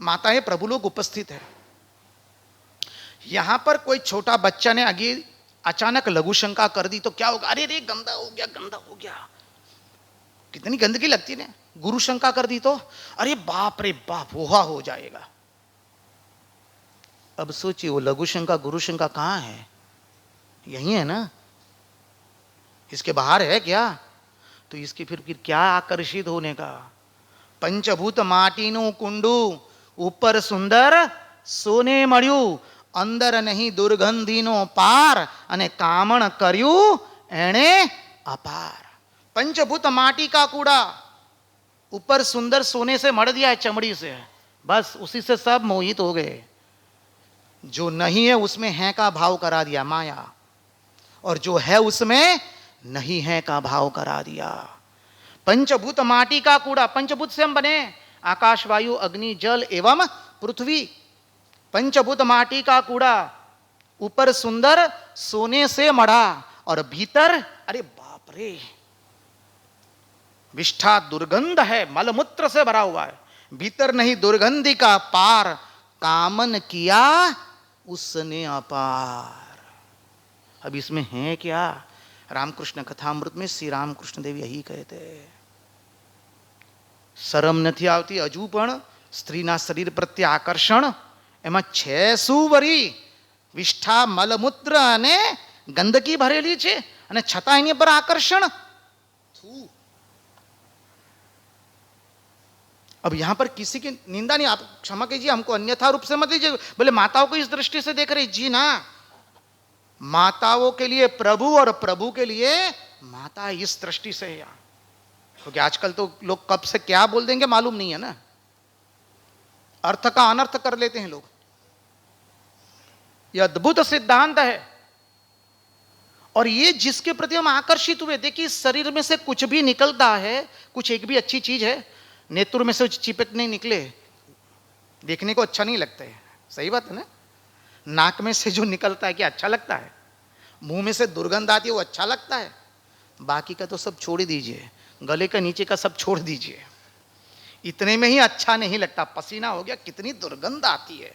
माताएं प्रभु लोग उपस्थित है। यहां पर कोई छोटा बच्चा ने आगे अचानक लघु शंका कर दी तो क्या होगा? अरे रे गंदा हो गया, गंदा हो गया। कितनी गंदगी लगती है। गुरु शंका कर दी तो अरे बाप रे बाप, वोहा हो जाएगा। अब सोचिए वो लघु शंका गुरु शंका कहां है? यही है ना, इसके बाहर है क्या? तो इसके फिर क्या आकर्षित होने का? पंचभूत माटीनु कुंडू, ऊपर सुंदर सोने मळ्यू, अंदर नहीं दुर्गंधीनो पार, अने कामण कर्यू एणे अपार। पंचभूत माटी का कूड़ा, ऊपर सुंदर सोने से मढ़ दिया है, चमड़ी से, बस उसी से सब मोहित हो गए। जो नहीं है उसमें है का भाव करा दिया माया, और जो है उसमें नहीं है का भाव करा दिया। पंचभूत माटी का कूड़ा, पंचभूत से हम बने, आकाश वायु अग्नि जल एवं पृथ्वी। पंचभूत माटी का कूड़ा, ऊपर सुंदर सोने से मढ़ा और भीतर अरे बाप रे विष्ठा दुर्गंध है, मलमूत्र से भरा हुआ है। भीतर नहीं दुर्गंधि का पार, कामन किया उसने अपार। अब इसमें है क्या? रामकृष्ण कथामृत में श्री रामकृष्ण देव यही कहते हैं। शरम नहीं आवती हजू पण स्त्रीना शरीर प्रत्ये आकर्षण, एमा छे શું વરી? વિષ્ઠા મલમૂત્ર અને ગંદકી ભરેલી છે અને છતાં એની પર આકર્ષણ। अब यहां पर किसी की निंदा नहीं, आप क्षमा कीजिए, हमको अन्यथा रूप से मत लीजिए। बोले माताओं को इस दृष्टि से देख रही, जी ना, माताओं के लिए प्रभु और प्रभु के लिए माता इस दृष्टि से है। क्योंकि आजकल तो लोग कब से क्या बोल देंगे मालूम नहीं है ना, अर्थ का अनर्थ कर लेते हैं लोग। यह अद्भुत सिद्धांत है और ये जिसके प्रति हम आकर्षित हुए। देखिए शरीर में से कुछ भी निकलता है, कुछ एक भी अच्छी चीज है, नेत्र में से चिपक नहीं निकले, देखने को अच्छा नहीं लगता है, सही बात है ना। नाक में से जो निकलता है क्या अच्छा लगता है? मुंह में से दुर्गंध आती है वो अच्छा लगता है? बाकी का तो सब छोड़ दीजिए, गले का नीचे का सब छोड़ दीजिए, इतने में ही अच्छा नहीं लगता। पसीना हो गया, कितनी दुर्गंध आती है,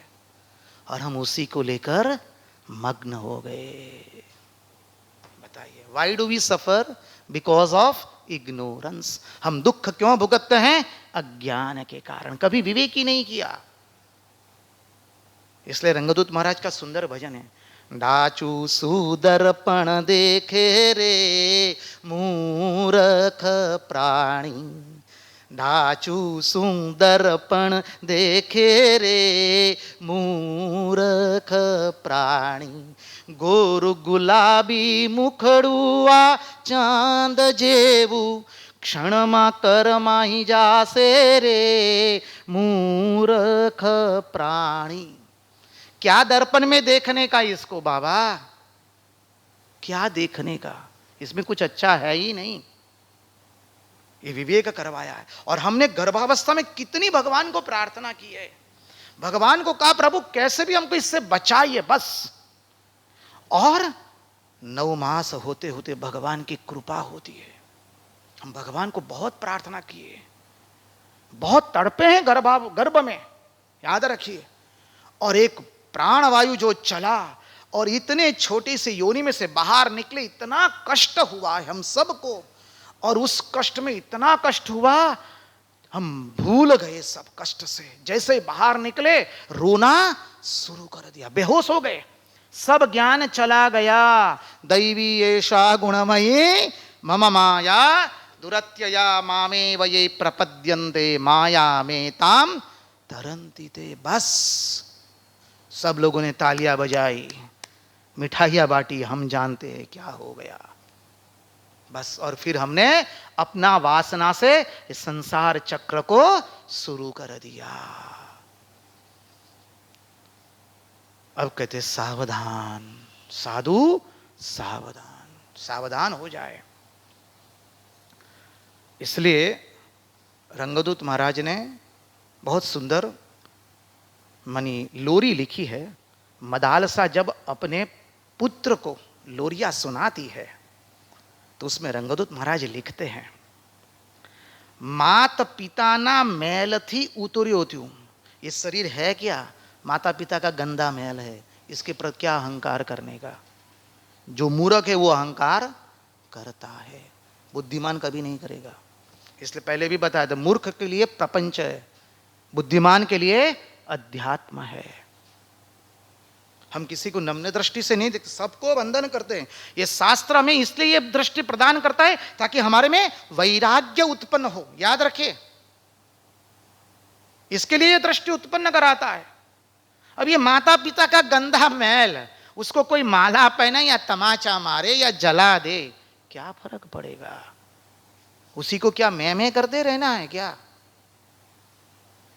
और हम उसी को लेकर मग्न हो गए। बताइए, why do we suffer? Because of ignorance. हम दुख क्यों भुगतते हैं? अज्ञान के कारण, कभी विवेक ही नहीं किया। इसलिए रंगदूत महाराज का सुंदर भजन है, डाचू सुदर्पण देखे रे मूर्ख प्राणी, डाचू सुंदरपण देखे रे मूर्ख प्राणी, गोरु गुलाबी मुखड़ुआ चांद जेवू, क्षण मा करमाही जासे रे मूर्ख प्राणी। क्या दर्पण में देखने का इसको बाबा, क्या देखने का? इसमें कुछ अच्छा है ही नहीं। ये विवेक करवाया है। और हमने गर्भावस्था में कितनी भगवान को प्रार्थना की है, भगवान को कहा प्रभु कैसे भी हमको इससे बचाइए बस। और 9 मास होते होते भगवान की कृपा होती है। हम भगवान को बहुत प्रार्थना किए, बहुत तड़पे हैं गर्भ में, याद रखिए। और एक प्राणवायु जो चला और इतने छोटी सी योनि में से बाहर निकले, इतना कष्ट हुआ है हम सबको। और उस कष्ट में इतना कष्ट हुआ, हम भूल गए सब कष्ट से। जैसे बाहर निकले रोना शुरू कर दिया, बेहोश हो गए, सब ज्ञान चला गया। दैवी ऐसा गुणमयी मम माया दुरत्यया मामेव ये प्रपद्यन्ते माया में ताम तरंती ते। बस सब लोगों ने तालियां बजाई, मिठाइयां बांटी, हम जानते हैं क्या हो गया। बस और फिर हमने अपना वासना से इस संसार चक्र को शुरू कर दिया। अब कहते सावधान साधु, सावधान, सावधान हो जाए। इसलिए रंगदूत महाराज ने बहुत सुंदर मनी लोरी लिखी है। मदालसा जब अपने पुत्र को लोरिया सुनाती है तो उसमें रंगदूत महाराज लिखते हैं, मात पिता ना मैल थी उतरियो त्यूं। ये शरीर है क्या? माता पिता का गंदा मैल है, इसके प्रति क्या अहंकार करने का? जो मूर्ख है वो अहंकार करता है, बुद्धिमान कभी नहीं करेगा। इसलिए पहले भी बताया था, मूर्ख के लिए प्रपंच है, बुद्धिमान के लिए अध्यात्म है। हम किसी को नम्र दृष्टि से नहीं देखते, सबको वंदन करते हैं। ये शास्त्र हमें इसलिए ये दृष्टि प्रदान करता है ताकि हमारे में वैराग्य उत्पन्न हो। याद रखिए, इसके लिए ये दृष्टि उत्पन्न कराता है। अब ये माता पिता का गंदा मैल, उसको कोई माला पहना या तमाचा मारे या जला दे, क्या फर्क पड़ेगा? उसी को क्या मैं करते रहना है क्या?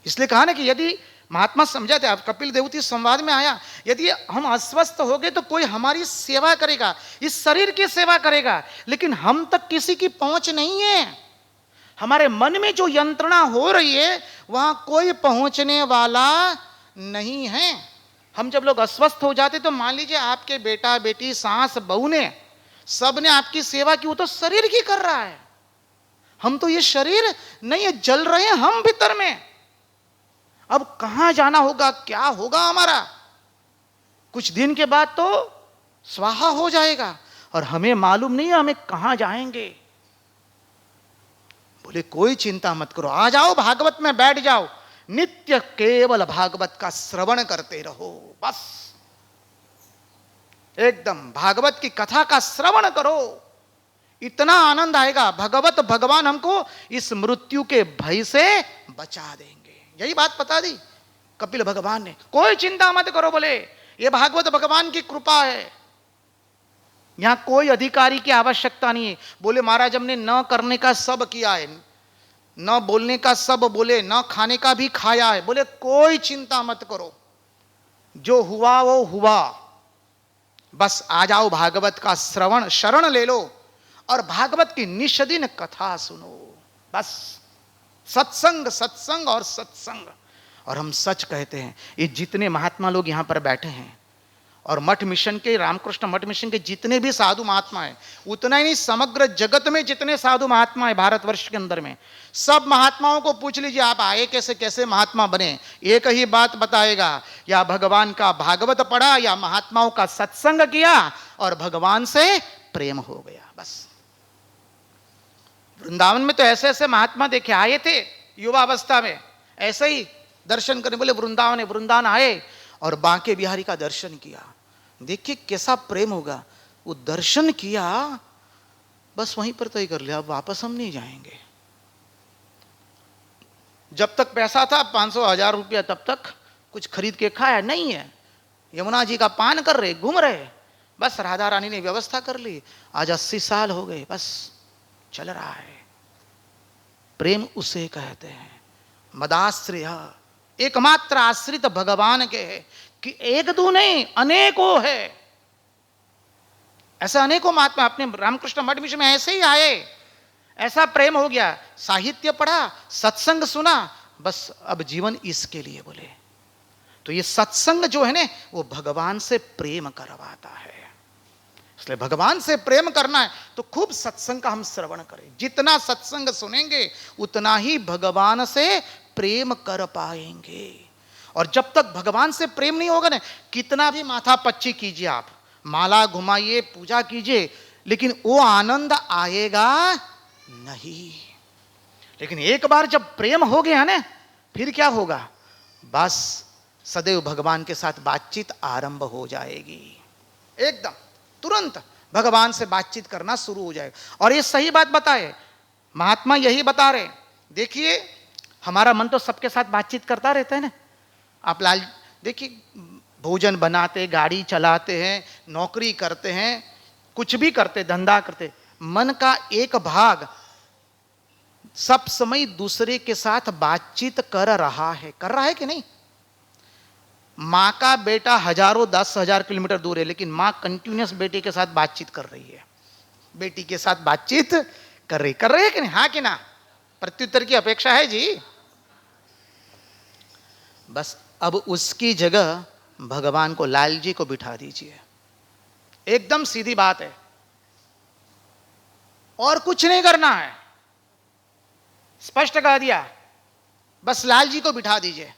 इसलिए कहा ना कि यदि महात्मा समझाते, आप कपिल देवती संवाद में आया, यदि हम अस्वस्थ हो गए तो कोई हमारी सेवा करेगा, इस शरीर की सेवा करेगा, लेकिन हम तक किसी की पहुंच नहीं है। हमारे मन में जो यंत्रणा हो रही है वहां कोई पहुंचने वाला नहीं है। हम जब लोग अस्वस्थ हो जाते तो मान लीजिए आपके बेटा बेटी सास बहू ने सब ने आपकी सेवा की, वो तो शरीर की कर रहा है। हम तो ये शरीर नहीं है, जल रहे हैं हम भीतर में। अब कहां जाना होगा, क्या होगा हमारा? कुछ दिन के बाद तो स्वाहा हो जाएगा और हमें मालूम नहीं है हमें कहां जाएंगे। बोले कोई चिंता मत करो, आ जाओ भागवत में बैठ जाओ, नित्य केवल भागवत का श्रवण करते रहो। बस एकदम भागवत की कथा का श्रवण करो, इतना आनंद आएगा। भगवत भगवान हमको इस मृत्यु के भय से बचा देंगे। यही बात बता दी कपिल भगवान ने। कोई चिंता मत करो, बोले ये भागवत भगवान की कृपा है, यहां कोई अधिकारी की आवश्यकता नहीं है। बोले महाराज हमने न करने का सब किया है, न बोलने का सब बोले, न खाने का भी खाया है। बोले कोई चिंता मत करो, जो हुआ वो हुआ। बस आ जाओ भागवत का श्रवण शरण ले लो और भागवत की निष्दिन कथा सुनो। बस सत्संग सत्संग और सत्संग। और हम सच कहते हैं, ये जितने महात्मा लोग यहां पर बैठे हैं और मठ मिशन के, रामकृष्ण मठ मिशन के जितने भी साधु महात्मा हैं, उतना ही नहीं समग्र जगत में जितने साधु महात्मा हैं भारतवर्ष के अंदर में, सब महात्माओं को पूछ लीजिए आप आए कैसे, कैसे महात्मा बने, एक ही बात बताएगा, या भगवान का भागवत पढ़ा या महात्माओं का सत्संग किया और भगवान से प्रेम हो गया। बस वृंदावन में तो ऐसे ऐसे महात्मा देखे, आए थे युवावस्था में ऐसे ही दर्शन करने, बोले वृंदावन आए और बांके बिहारी का दर्शन किया। देखिए कैसा प्रेम होगा, वो दर्शन किया बस वहीं पर तय कर लिया, अब वापस हम नहीं जाएंगे। जब तक पैसा था 500-1000 रुपया, तब तक कुछ खरीद के खाया नहीं है। यमुना जी का पान कर रहे, घूम रहे, बस राधा रानी ने व्यवस्था कर ली। आज 80 साल हो गए, बस चल रहा है। प्रेम उसे कहते हैं। मदाश्रय एकमात्र आश्रित भगवान के है कि एक दो नहीं अनेकों है। ऐसा अनेकों महात्मा अपने रामकृष्ण मठ मिशन में ऐसे ही आए, ऐसा प्रेम हो गया, साहित्य पढ़ा, सत्संग सुना, बस अब जीवन इसके लिए। बोले तो ये सत्संग जो है ना, वो भगवान से प्रेम करवाता है। इसलिए भगवान से प्रेम करना है तो खूब सत्संग का हम श्रवण करें। जितना सत्संग सुनेंगे उतना ही भगवान से प्रेम कर पाएंगे। और जब तक भगवान से प्रेम नहीं होगा ना, कितना भी माथा पच्ची कीजिए, आप माला घुमाइए, पूजा कीजिए, लेकिन वो आनंद आएगा नहीं। लेकिन एक बार जब प्रेम हो गया ना, फिर क्या होगा, बस सदैव भगवान के साथ बातचीत आरंभ हो जाएगी। एकदम तुरंत भगवान से बातचीत करना शुरू हो जाएगा। और ये सही बात बताए, महात्मा यही बता रहे। देखिए हमारा मन तो सबके साथ बातचीत करता रहता है ना। आप लाल देखिए, भोजन बनाते, गाड़ी चलाते हैं, नौकरी करते हैं, कुछ भी करते, धंधा करते, मन का एक भाग सब समय दूसरे के साथ बातचीत कर रहा है कि नहीं? मां का बेटा हजारों 10,000 किलोमीटर दूर है, लेकिन मां कंटिन्यूअस बेटे के साथ बातचीत कर रही है, बेटी के साथ बातचीत कर रही है कि नहीं? हाँ कि ना? प्रत्युत्तर की अपेक्षा है जी। बस अब उसकी जगह भगवान को, लाल जी को बिठा दीजिए। एकदम सीधी बात है, और कुछ नहीं करना है, स्पष्ट कह दिया। बस लाल जी को बिठा दीजिए।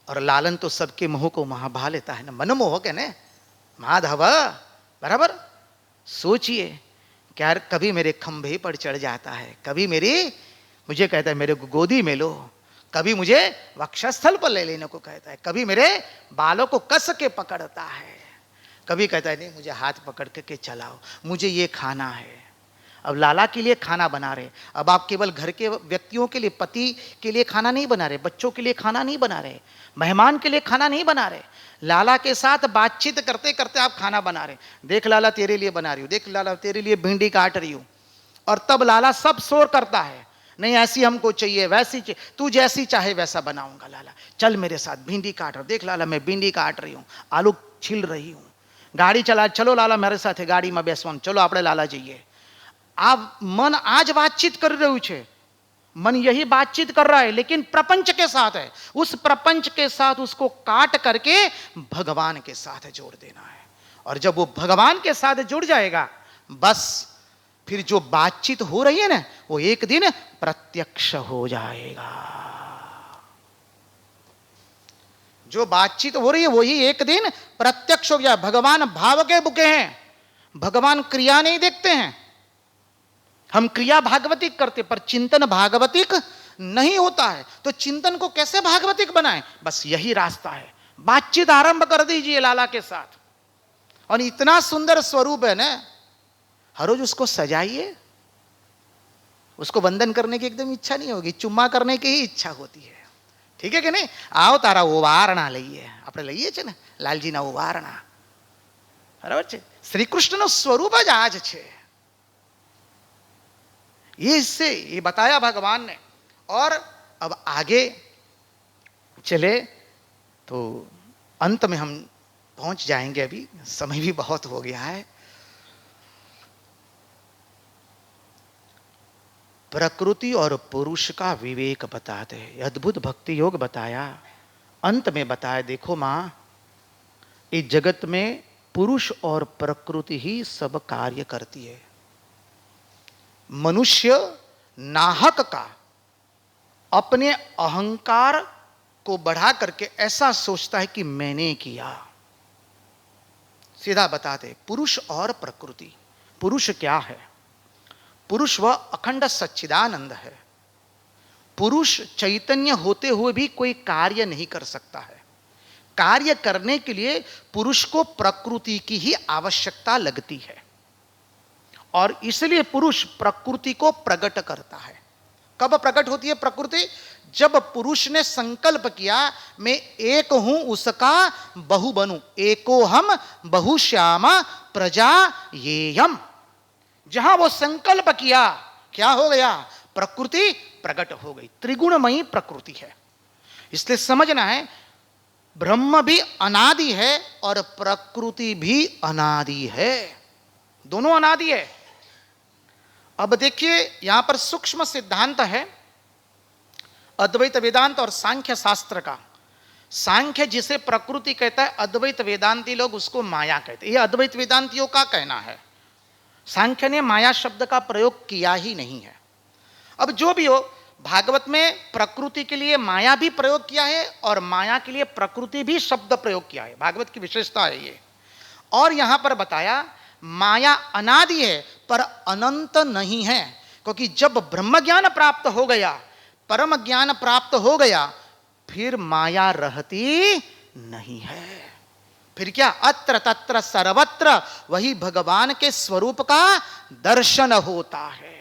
और लालन तो सबके मोह को भा लेता है ना, मनमोह के ना, माधव बराबर। सोचिए क्या, कभी मेरे खंभे पर चढ़ जाता है, कभी मुझे कहता है मेरे को गोदी में लो, कभी मुझे वक्षस्थल पर ले लेने को कहता है, कभी मेरे बालों को कस के पकड़ता है, कभी कहता है नहीं मुझे हाथ पकड़ के चलाओ, मुझे ये खाना है। अब लाला के लिए खाना बना रहे। अब आप केवल घर के व्यक्तियों के लिए, पति के लिए खाना नहीं बना रहे, बच्चों के लिए खाना नहीं बना रहे, मेहमान के लिए खाना नहीं बना रहे, लाला के साथ बातचीत करते करते आप खाना बना रहे। देख लाला तेरे लिए बना रही हूं, देख लाला तेरे लिए भिंडी काट रही हूं। और तब लाला सब शोर करता है, नहीं ऐसी हमको चाहिए, वैसी चाहिए, तू जैसी चाहे वैसा बनाऊंगा। लाला चल मेरे साथ, भिंडी काट रहा, देख लाला मैं भिंडी काट रही हूं, आलू छील रही हूं, गाड़ी चला, चलो लाला मेरे साथ है, गाड़ी में बेसवान, चलो આપણે लाला જઈએ। आप मन आज बातचीत कर रहे हो, मन यही बातचीत कर रहा है, लेकिन प्रपंच के साथ है। उस प्रपंच के साथ उसको काट करके भगवान के साथ जोड़ देना है। और जब वो भगवान के साथ जुड़ जाएगा, बस फिर जो बातचीत हो रही है ना, वो एक दिन प्रत्यक्ष हो जाएगा। जो बातचीत हो रही है वही एक दिन प्रत्यक्ष हो गया। भगवान भाव के बुके हैं, भगवान क्रिया नहीं देखते हैं। हम क्रिया भागवतिक करते, पर चिंतन भागवतिक नहीं होता है। तो चिंतन को कैसे भागवतिक बनाएं? बस यही रास्ता है। बातचीत आरंभ कर दीजिए लाला के साथ। और इतना सुंदर स्वरूप है ना, हर रोज उसको सजाइए। उसको वंदन करने की एकदम इच्छा नहीं होगी, चुम्मा करने की ही इच्छा होती है। ठीक है कि नहीं? आओ तारा ओवारणा લઈએ, આપણે લઈએ છે ને લાલજીના ઓવારણા, બરાબર છે? શ્રી કૃષ્ણનું સ્વરૂપ જ આ જ છે। ये बताया भगवान ने। और अब आगे चले तो अंत में हम पहुंच जाएंगे, अभी समय भी बहुत हो गया है। प्रकृति और पुरुष का विवेक बताते हैं, अद्भुत भक्ति योग बताया। अंत में बताया देखो मां, इस जगत में पुरुष और प्रकृति ही सब कार्य करती है। मनुष्य नाहक का अपने अहंकार को बढ़ा करके ऐसा सोचता है कि मैंने किया। सीधा बताते पुरुष और प्रकृति। पुरुष क्या है? पुरुष वह अखंड सच्चिदानंद है। पुरुष चैतन्य होते हुए भी कोई कार्य नहीं कर सकता है। कार्य करने के लिए पुरुष को प्रकृति की ही आवश्यकता लगती है, और इसलिए पुरुष प्रकृति को प्रकट करता है। कब प्रकट होती है प्रकृति? जब पुरुष ने संकल्प किया मैं एक हूं उसका बहु बनूं, एको हम बहुश्यामा प्रजा येयम। जहां वो संकल्प किया, क्या हो गया? प्रकृति प्रकट हो गई। त्रिगुणमयी प्रकृति है। इसलिए समझना है, ब्रह्म भी अनादि है और प्रकृति भी अनादि है, दोनों अनादि है। अब देखिए यहां पर सूक्ष्म सिद्धांत है अद्वैत वेदांत और सांख्य शास्त्र का। सांख्य जिसे प्रकृति कहता है, अद्वैत वेदांती लोग उसको माया कहते हैं। यह अद्वैत वेदांतियों का कहना है। सांख्य ने माया शब्द का प्रयोग किया ही नहीं है। अब जो भी हो, भागवत में प्रकृति के लिए माया भी प्रयोग किया है और माया के लिए प्रकृति भी शब्द प्रयोग किया है। भागवत की विशेषता है ये। और यहां पर बताया माया अनादि है पर अनंत नहीं है, क्योंकि जब ब्रह्म ज्ञान प्राप्त हो गया, परम ज्ञान प्राप्त हो गया, फिर माया रहती नहीं है। फिर क्या? अत्र तत्र सर्वत्र वही भगवान के स्वरूप का दर्शन होता है।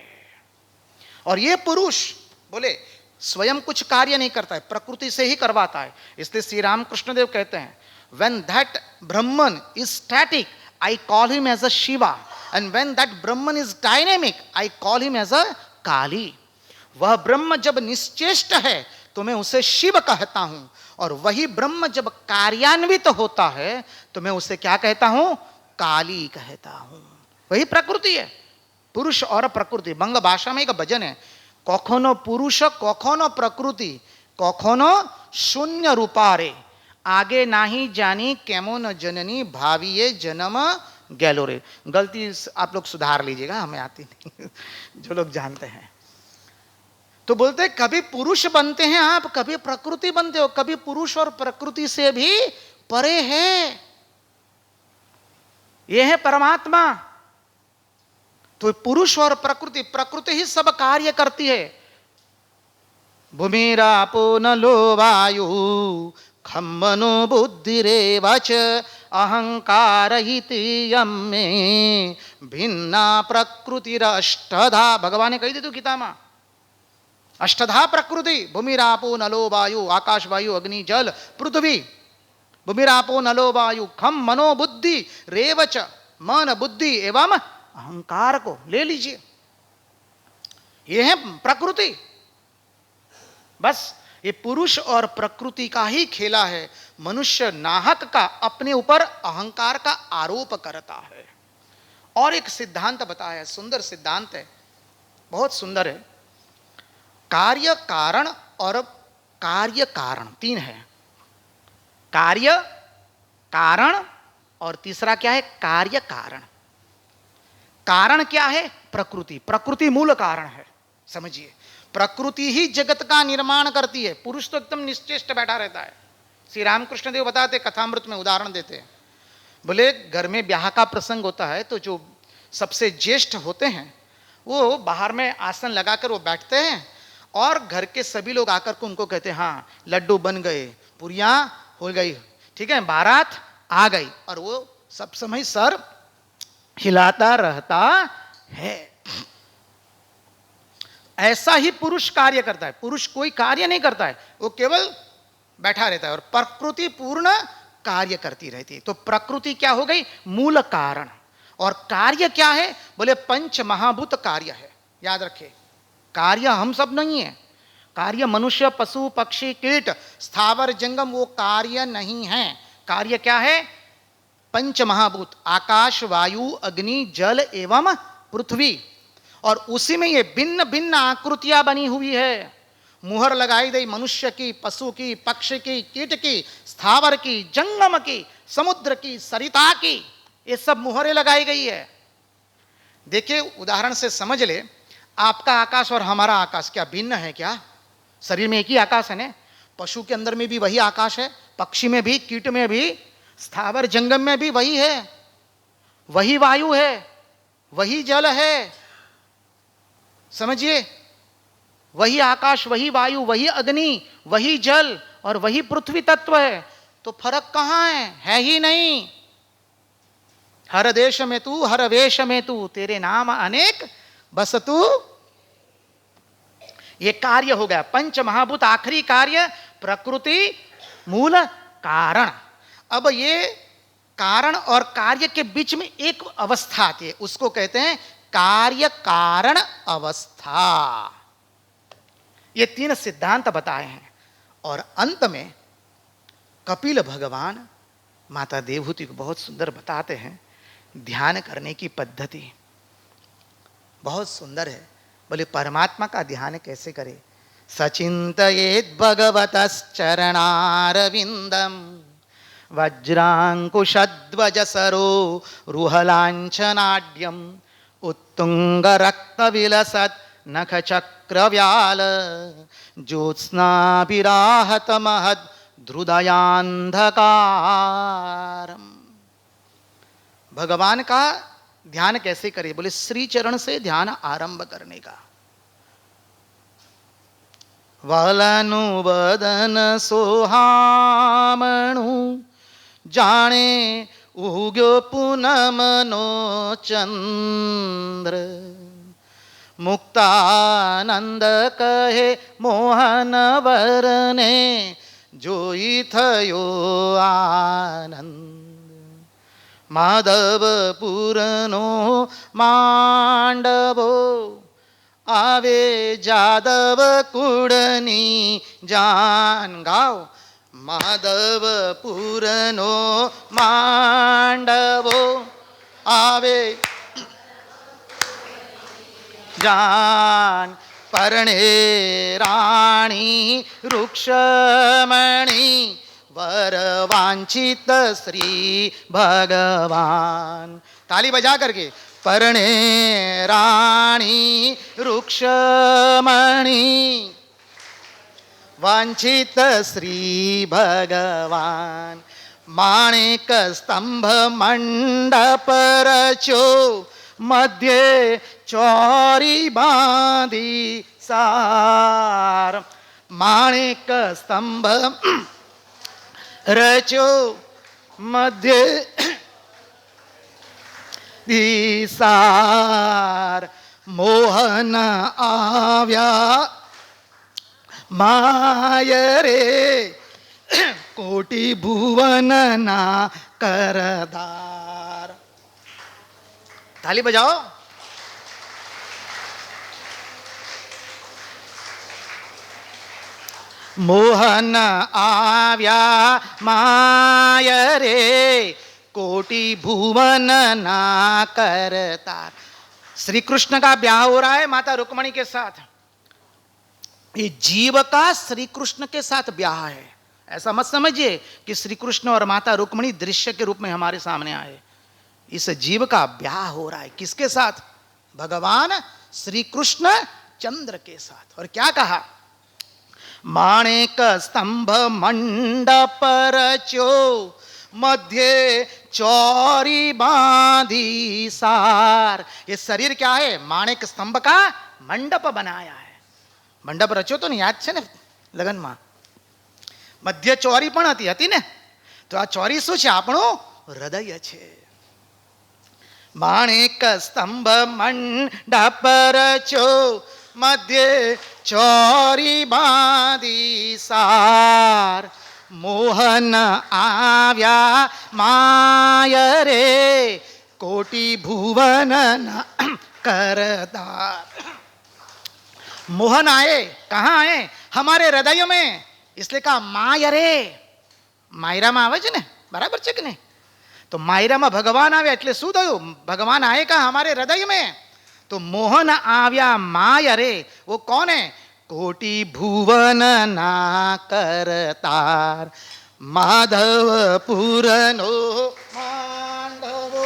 और ये पुरुष बोले स्वयं कुछ कार्य नहीं करता है, प्रकृति से ही करवाता है। इसलिए श्री राम कृष्णदेव कहते हैं, when that Brahman is static, I call him as a Shiva, and when that Brahman is dynamic, I call him as a Kali. वह ब्रह्म जब निश्चेष्ट है तो मैं उसे शिव कहता हूं, और वही ब्रह्म जब कार्यान्वित होता है तो मैं उसे क्या कहता हूं? काली कहता हूं। वही प्रकृति है, पुरुष और प्रकृति। बंग भाषा में एक भजन है, कखनो पुरुष कखनो प्रकृति, कखनो शून्य रूपारे, आगे नाही जानी केमोन जननी, भाविये जन्म गैलो रे। गलती आप लोग सुधार लीजिएगा, हमें आती नहीं जो लोग जानते हैं। तो बोलते हैं कभी पुरुष बनते हैं आप, कभी प्रकृति बनते हो, कभी पुरुष और प्रकृति से भी परे है। यह है परमात्मा। तो पुरुष और प्रकृति, प्रकृति ही सब कार्य करती है। भूमिरापो नलो वायु खम मनो बुद्धिरेवच अहंकार हितियम में भिन्ना प्रकृतिरष्टधा। भगवान ने कही थी तो गीता में, अष्टधा प्रकृति, भूमिरापो नलो वायु, आकाश वायु अग्नि जल पृथ्वी। भूमिरापो नलो वायु खम मनो बुद्धि रेवच, मन बुद्धि एवं अहंकार को ले लीजिए, यह है प्रकृति। बस ये पुरुष और प्रकृति का ही खेला है। मनुष्य नाहक का अपने ऊपर अहंकार का आरोप करता है। और एक सिद्धांत बताया, सुंदर सिद्धांत है, बहुत सुंदर है। कार्य कारण और कार्य कारण, तीन है, कार्य कारण और तीसरा क्या है? कार्य कारण। कारण क्या है? प्रकृति। प्रकृति मूल कारण है, समझिए। प्रकृति ही जगत का निर्माण करती है। पुरुष तो एकदम निश्चेष्ट बैठा रहता है। श्री रामकृष्ण देव बताते, कथामृत में उदाहरण देते हैं, बोले घर में ब्याह का प्रसंग होता है तो जो सबसे ज्येष्ठ होते हैं वो बाहर में आसन लगाकर वो बैठते हैं, और घर के सभी लोग आकर के उनको कहते हैं, हाँ लड्डू बन गए, पूरियां हो गई, ठीक है, बारात आ गई, और वो सब समय सर हिलाता रहता है। ऐसा ही पुरुष कार्य करता है। पुरुष कोई कार्य नहीं करता है, वो केवल बैठा रहता है, और प्रकृति पूर्ण कार्य करती रहती है। तो प्रकृति क्या हो गई? मूल कारण। और कार्य क्या है? बोले पंच महाभूत कार्य है। याद रखे, कार्य हम सब नहीं है। कार्य मनुष्य, पशु, पक्षी, कीट, स्थावर, जंगम, वो कार्य नहीं है। कार्य क्या है? पंच महाभूत, आकाश, वायु, अग्नि, जल एवं पृथ्वी। और उसी में ये भिन्न भिन्न आकृतियां बनी हुई है। मुहर लगाई गई मनुष्य की, पशु की, पक्षी की, कीट की, स्थावर की, जंगम की, समुद्र की, सरिता की, ये सब मुहरें लगाई गई है। देखिए उदाहरण से समझ ले, आपका आकाश और हमारा आकाश क्या भिन्न है? क्या शरीर में एक ही आकाश है ना? पशु के अंदर में भी वही आकाश है, पक्षी में भी, कीट में भी, स्थावर जंगम में भी वही है, वही वायु है, वही जल है, समझिए, वही आकाश, वही वायु, वही अग्नि, वही जल और वही पृथ्वी तत्व है। तो फर्क कहां है ही नहीं। हर देश में तू, हर वेश में तू, तेरे नाम अनेक बस तू। ये कार्य हो गया पंच महाभूत, आखिरी कार्य प्रकृति मूल कारण। अब ये कारण और कार्य के बीच में एक अवस्था आती है, उसको कहते हैं कार्य कारण अवस्था। ये तीन सिद्धांत बताए हैं। और अंत में कपिल भगवान माता देवहूति को बहुत सुंदर बताते हैं ध्यान करने की पद्धति। बहुत सुंदर है। बोले परमात्मा का ध्यान कैसे करे? सचिंतयेत् भगवतश्चरणारविंदम वज्रांकुशध्वजसरो रुहलांछनाढ्यम उत्तुंग रक्त विलसत् नख चक्रव्याल ज्योत्स्नाभिराहत महद ध्रुदयांधकारम। भगवान का ध्यान कैसे करें? बोले श्री चरण से ध्यान आरंभ करने का। वलनु बदन सोहामणु जाने उग्यो पूनम नो चंद्र મુક્તાનંદ કહે મોહન વરને જોઈ થયો આનંદ. માધવપુરનો માંડવો આવે જાદવ કુળની જાન. ગાઓ. માધવપુરનો માંડવો આવે જાન. પરણે રાણી વૃક્ષમણી वर वांछित श्री भगवान. ताली बजा करके. परणे राणी वृक्षमणि वांछित श्री भगवान. माणिक स्तंभ मंडप रचो मध्य चौरी बांधी सार. माणिक स्तंभ रचो मध्य दिसार. मोहन आव्या माय रे कोटि भुवन ना करदार. ताली बजाओ. मोहन आव्या माय रे कोटि भुवन ना करतार. श्री कृष्ण का ब्याह हो रहा है माता रुक्मणी के साथ. ये जीव का श्री कृष्ण के साथ ब्याह है. ऐसा मत समझिए कि श्री कृष्ण और माता रुक्मणी दृश्य के रूप में हमारे सामने आए. इस जीव का ब्याह हो रहा है किसके साथ? भगवान श्री कृष्ण चंद्र के साथ. और क्या कहा? माणिक स्तंभ मंडप रचो मध्य चौरी बांधी सार. ये शरीर क्या है? माणिक स्तंभ का मंडप बनाया है. मंडप रचो तो नहीं याद छे ने लगन में मध्य चौरी पण हती ने. तो आ चौरी शुं छे? આપણું હૃદય છે. माणिक स्तंभ मंडप रचो मध्य चौरी बांधी सार. मोहन आव्या माय रे कोटि भुवन न करदार. मोहन आए. कहाँ आए? हमारे हृदय में. इसलिए कहा माय रे. मायरा में आवे छे ने बराबर छे कि नहीं? तो मायरा में भगवान आवे એટલે શું થયું? भगवान आए कहा? हमारे हृदय में. तो मोहन आव्या माय रे वो कौन है? कोटि भुवन ना करतार. माधवपुरनो मांडवो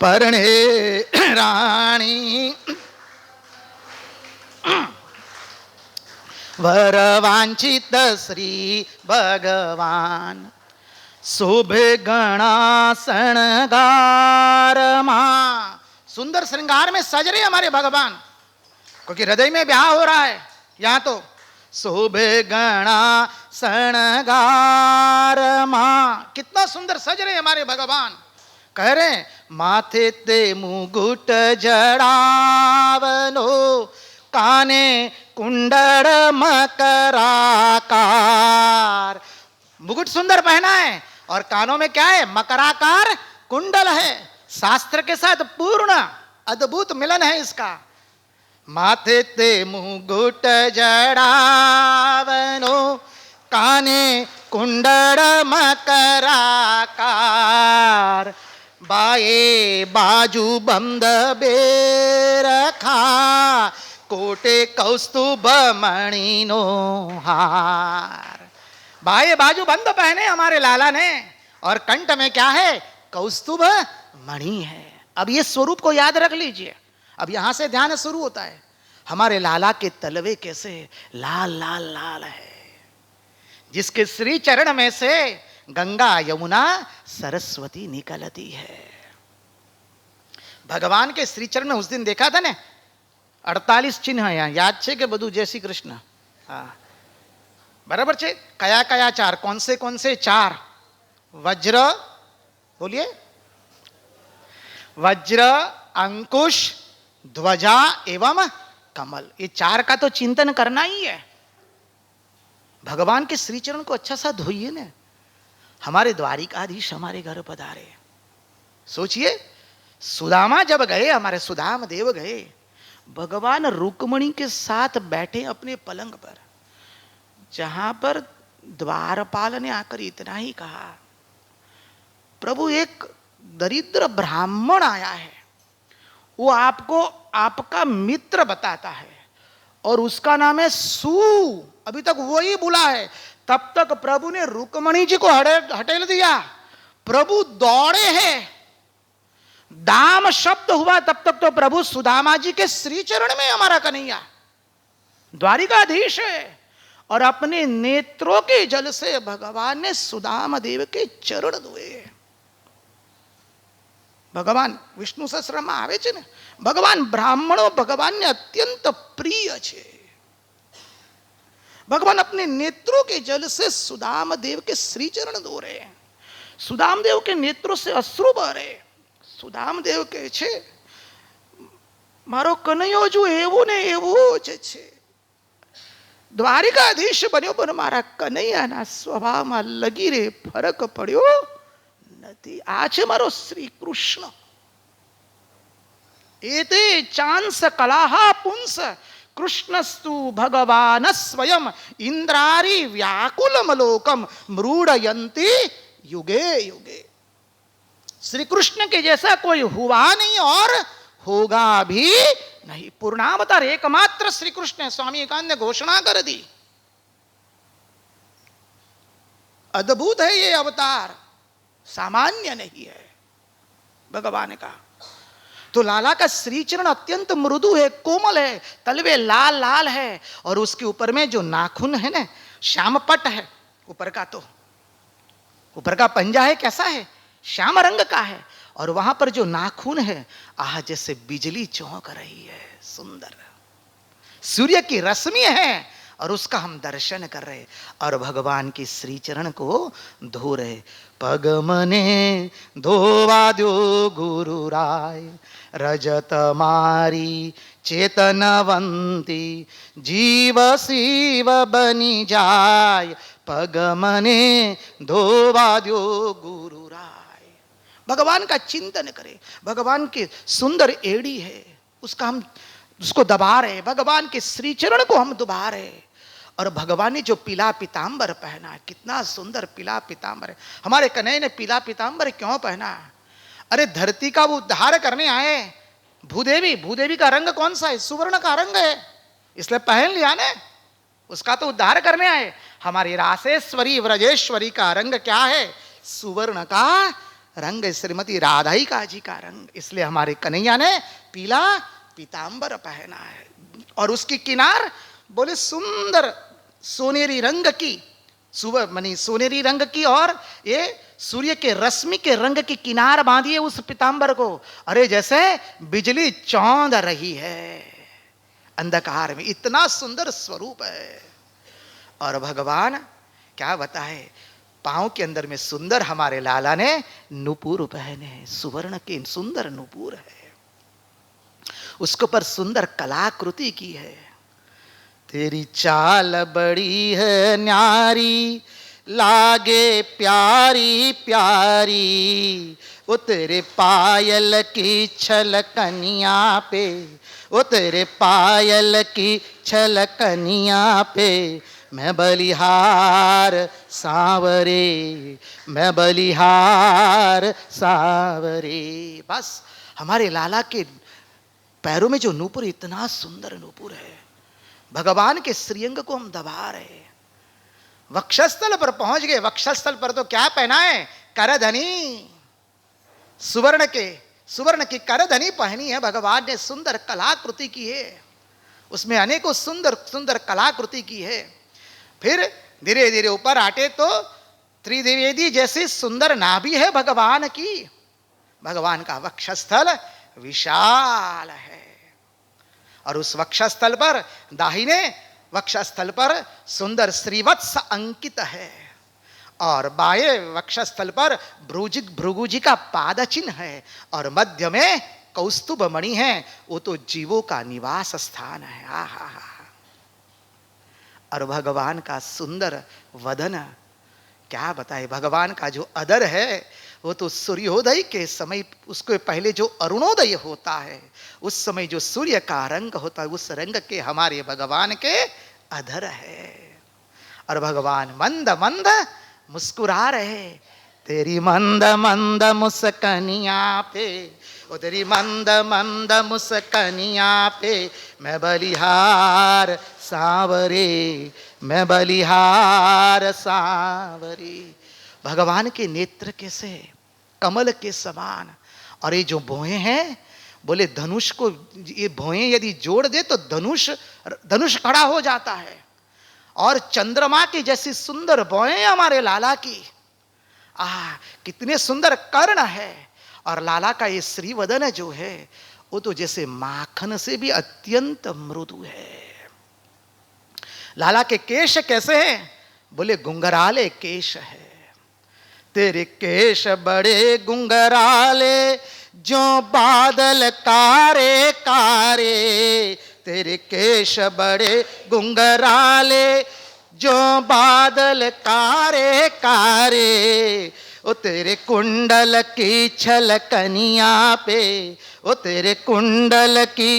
परणे राणी वर वांछित श्री भगवान. शोभे गणा शृंगार मां. सुंदर श्रृंगार में सज रहे हमारे भगवान क्योंकि हृदय में ब्याह हो रहा है. यहाँ तो शोभे गणा शृंगार मां. कितना सुंदर सज रहे हमारे भगवान. कह रहे माथे ते मुकुट जड़ावनो काने कुंडल मकराकार. मुकुट सुंदर पहना है और कानों में क्या है? मकराकार कुंडल है. शास्त्र के साथ पूर्ण अद्भुत मिलन है इसका. माथे ते मुकुट जड़ावनो काने कुंडल मकराकार. बाए बाजू बंद बेरखा कोटे कौस्तुभ मणिनो हार. बाएं बाजू बंद पहने हमारे लाला ने और कंठ में क्या है? कौस्तुभ मणि है. अब ये स्वरूप को याद रख लीजिए. अब यहां से ध्यान शुरू होता है. हमारे लाला के तलवे कैसे लाल लाल लाल है. जिसके श्री चरण में से गंगा यमुना सरस्वती निकलती है. भगवान के श्री चरण में उस दिन देखा था ने 48 चिन्ह है. यहाँ याद है कि बधु जय श्री कृष्ण. हाँ बराबर है. कया कया चार? कौन से 4? वज्र बोलिए. वज्र, अंकुश, ध्वजा एवं कमल, ये चार का तो चिंतन करना ही है। भगवान के श्री चरण को अच्छा सा धोइए ना। हमारे द्वारिकाधीश हमारे घर पधारे। सोचिए, सुदामा जब गए, हमारे सुदाम देव गए, भगवान रुक्मणी के साथ बैठे अपने पलंग पर, जहां पर द्वारपाल ने आकर इतना ही कहा, प्रभु एक दरिद्र ब्राह्मण आया है, वो आपको आपका मित्र बताता है और उसका नाम है सू, अभी तक वही बुला है। तब तक प्रभु ने रुक्मणी जी को हटेल दिया। प्रभु दौड़े हैं, दाम शब्द हुआ तब तक तो प्रभु सुदामा जी के श्री चरण में हमारा कन्हैया द्वारिकाधीश है, और अपने नेत्रों के जल से भगवान ने सुदामा देव के चरण धोए। भगवान विष्णु सहस्त्रनाम आवे છે ને, ભગવાન બ્રાહ્મણો ભગવાનને અત્યંત પ્રિય છે। भगवान अपने नेत्रों के जल से सुदाम देव के श्री चरण धो रहे हैं। सुदाम देव के नेत्रों से अश्रु बह रहे। सुदाम देव કહે છે, મારો કનૈયો જો એવો ને એવો જ છે, દ્વારિકાધીશ બન્યો પણ મારા કનૈયાના સ્વભાવમાં લગી રે ફરક પડ્યો નથી। આ છે મારો શ્રી કૃષ્ણ। एते चांस कलाहा पुंस कृष्णस्तु भगवान स्वयं इंद्रारी व्याकुलमलोकम मृडयन्ति युगे युगे। श्री कृष्ण के जैसा कोई हुआ नहीं और होगा भी नहीं। पूर्णावतार एकमात्र श्री कृष्ण है। स्वामी एकांत ने घोषणा कर दी, अद्भुत है ये अवतार, सामान्य नहीं है भगवान का। तो लाला का श्री चरण अत्यंत मृदु है, कोमल है, तलवे लाल लाल है, और उसके ऊपर में जो नाखून है ना, श्यामपट है ऊपर का, तो ऊपर का पंजा है कैसा है, श्याम रंग का है, और वहां पर जो नाखून है, आह जैसे बिजली चौंक रही है, सुंदर सूर्य की रश्मि है, और उसका हम दर्शन कर रहे और भगवान की श्री चरण को धो रहे। पग मने धोवा दो गुरु राय, रजत मारी चेतनवंती, जीव शिव बनी जाय, पग मने धोवा दो गुरु राय। भगवान का चिंतन करें। भगवान की सुंदर एड़ी है, उसका हम उसको दबा रहे, भगवान के श्री चरण को हम दबा रहे। और भगवान ने जो पीला पीतांबर पहना है, कितना सुंदर पीला पीतांबर है। हमारे कन्हैया ने पीला पीतांबर क्यों पहना? अरे धरती का वो उद्धार करने आए। भूदेवी, भूदेवी का रंग कौन सा है? सुवर्ण का रंग है, इसलिए पहन लिया ने, उसका तो उद्धार करने आए। हमारी रासेश्वरी व्रजेश्वरी का रंग क्या है? सुवर्ण का रंग, श्रीमती राधाइका जी का रंग, इसलिए हमारे कन्हैया ने पीला पीतांबर पहना है। और उसकी किनार बोले सुंदर सोनेरी रंग की, मनी सोनेरी रंग की, और ये सूर्य के रश्मि के रंग की किनार बांधिए उस पीतांबर को। अरे जैसे बिजली चौंध रही है अंधकार में, इतना सुंदर स्वरूप है। और भगवान क्या बताए, पांव के अंदर में सुंदर हमारे लाला ने नुपुर पहने, सुवर्ण के सुंदर नुपुर है, उसके ऊपर सुंदर कलाकृति की है। तेरी चाल बड़ी है न्यारी, लागे प्यारी प्यारी, वो तेरे पायल की छलकनिया पे, वो तेरे पायल की छलकनिया पे, मैं बलिहार सांवरे, मैं बलिहार सांवरे। बस हमारे लाला के पैरों में जो नूपुर, इतना सुंदर नूपुर है। भगवान के श्रीअंग को हम दबा रहे। वक्षस्थल पर पहुंच गए। वक्षस्थल पर तो क्या पहना है? करधनी, सुवर्ण की करधनी पहनी है। भगवान ने सुंदर कलाकृति की है, उसमें अनेकों सुंदर सुंदर कलाकृति की है। फिर धीरे धीरे ऊपर आटे तो त्रिदेवेदी जैसी सुंदर नाभि है भगवान की। भगवान का वक्षस्थल विशाल है, और उस वक्षस्थल पर, दाहिने वक्षस्थल पर सुंदर श्रीवत्स अंकित है, और बाएं वक्षस्थल पर भृगुजी का पाद चिन्ह है और मध्य में कौस्तुभ मणि है। वो तो जीवों का निवास स्थान है। आहा हा। और भगवान का सुंदर वदन, क्या बताए, भगवान का जो अदर है वो तो सूर्योदय के समय, उसके पहले जो अरुणोदय होता है उस समय जो सूर्य का रंग होता है, उस रंग के हमारे भगवान के अधर है। और भगवान मंद मंद मुस्कुरा रहे। तेरी मंद मंद मुस्कनिया पे, ओ तेरी मंद मंद मुस्कनिया पे मैं बलिहार सांवरे, मैं बलिहार सांवरे। भगवान के नेत्र कैसे, कमल के समान। और ये जो भौहें हैं, बोले धनुष को, ये भौहें यदि जोड़ दे तो धनुष खड़ा हो जाता है। और चंद्रमा की जैसी सुंदर भौहें हमारे लाला की। कितने सुंदर कर्ण है। और लाला का ये श्रीवदन जो है वो तो जैसे माखन से भी अत्यंत मृदु है। लाला के केश कैसे हैं, बोले गुंगराले केश है। तेरे केश बड़े गुंगराले जो बादल कारे कारे, तेरे केश बड़े गुंगराले जो बादल कारे कारे, ओ तेरे कुंडल की छलकनिया पे, ओ तेरे कुंडल की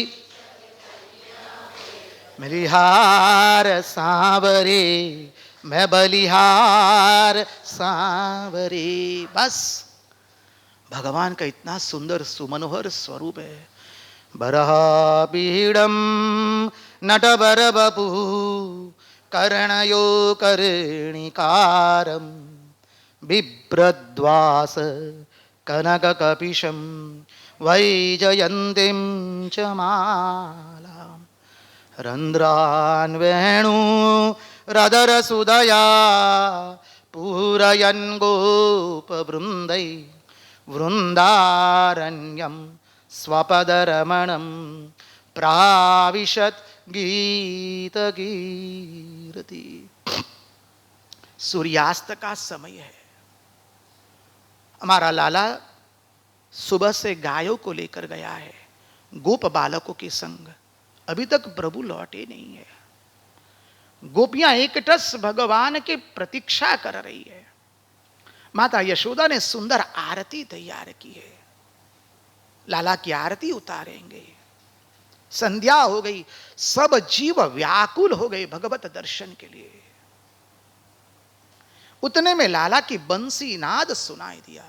बलिहार सांवरे, मैं बलिहार सांवरे। बस भगवान का इतना सुंदर सुमनोहर स्वरूप है। बरहापीडम नटबर बपू कर्णयो कर्णिकारम, बिभ्रद्वास कनक कपिशम वैजयन्तीं च मालां, रंध्रान् वेणु रदरसुदया पूरयन् गोपवृन्दै, वृन्दारण्यं स्वपदरमणं प्राविशत् गीतगीरति। सूर्यास्त का समय है। हमारा लाला सुबह से गायों को लेकर गया है गोप बालकों के संग। अभी तक प्रभु लौटे नहीं है। गोपियां एकटस भगवान की प्रतीक्षा कर रही है। माता यशोदा ने सुंदर आरती तैयार की है। लाला की आरती उतारेंगे। संध्या हो गई। सब जीव व्याकुल हो गए भगवत दर्शन के लिए। उतने में लाला की बंसी नाद सुनाई दिया।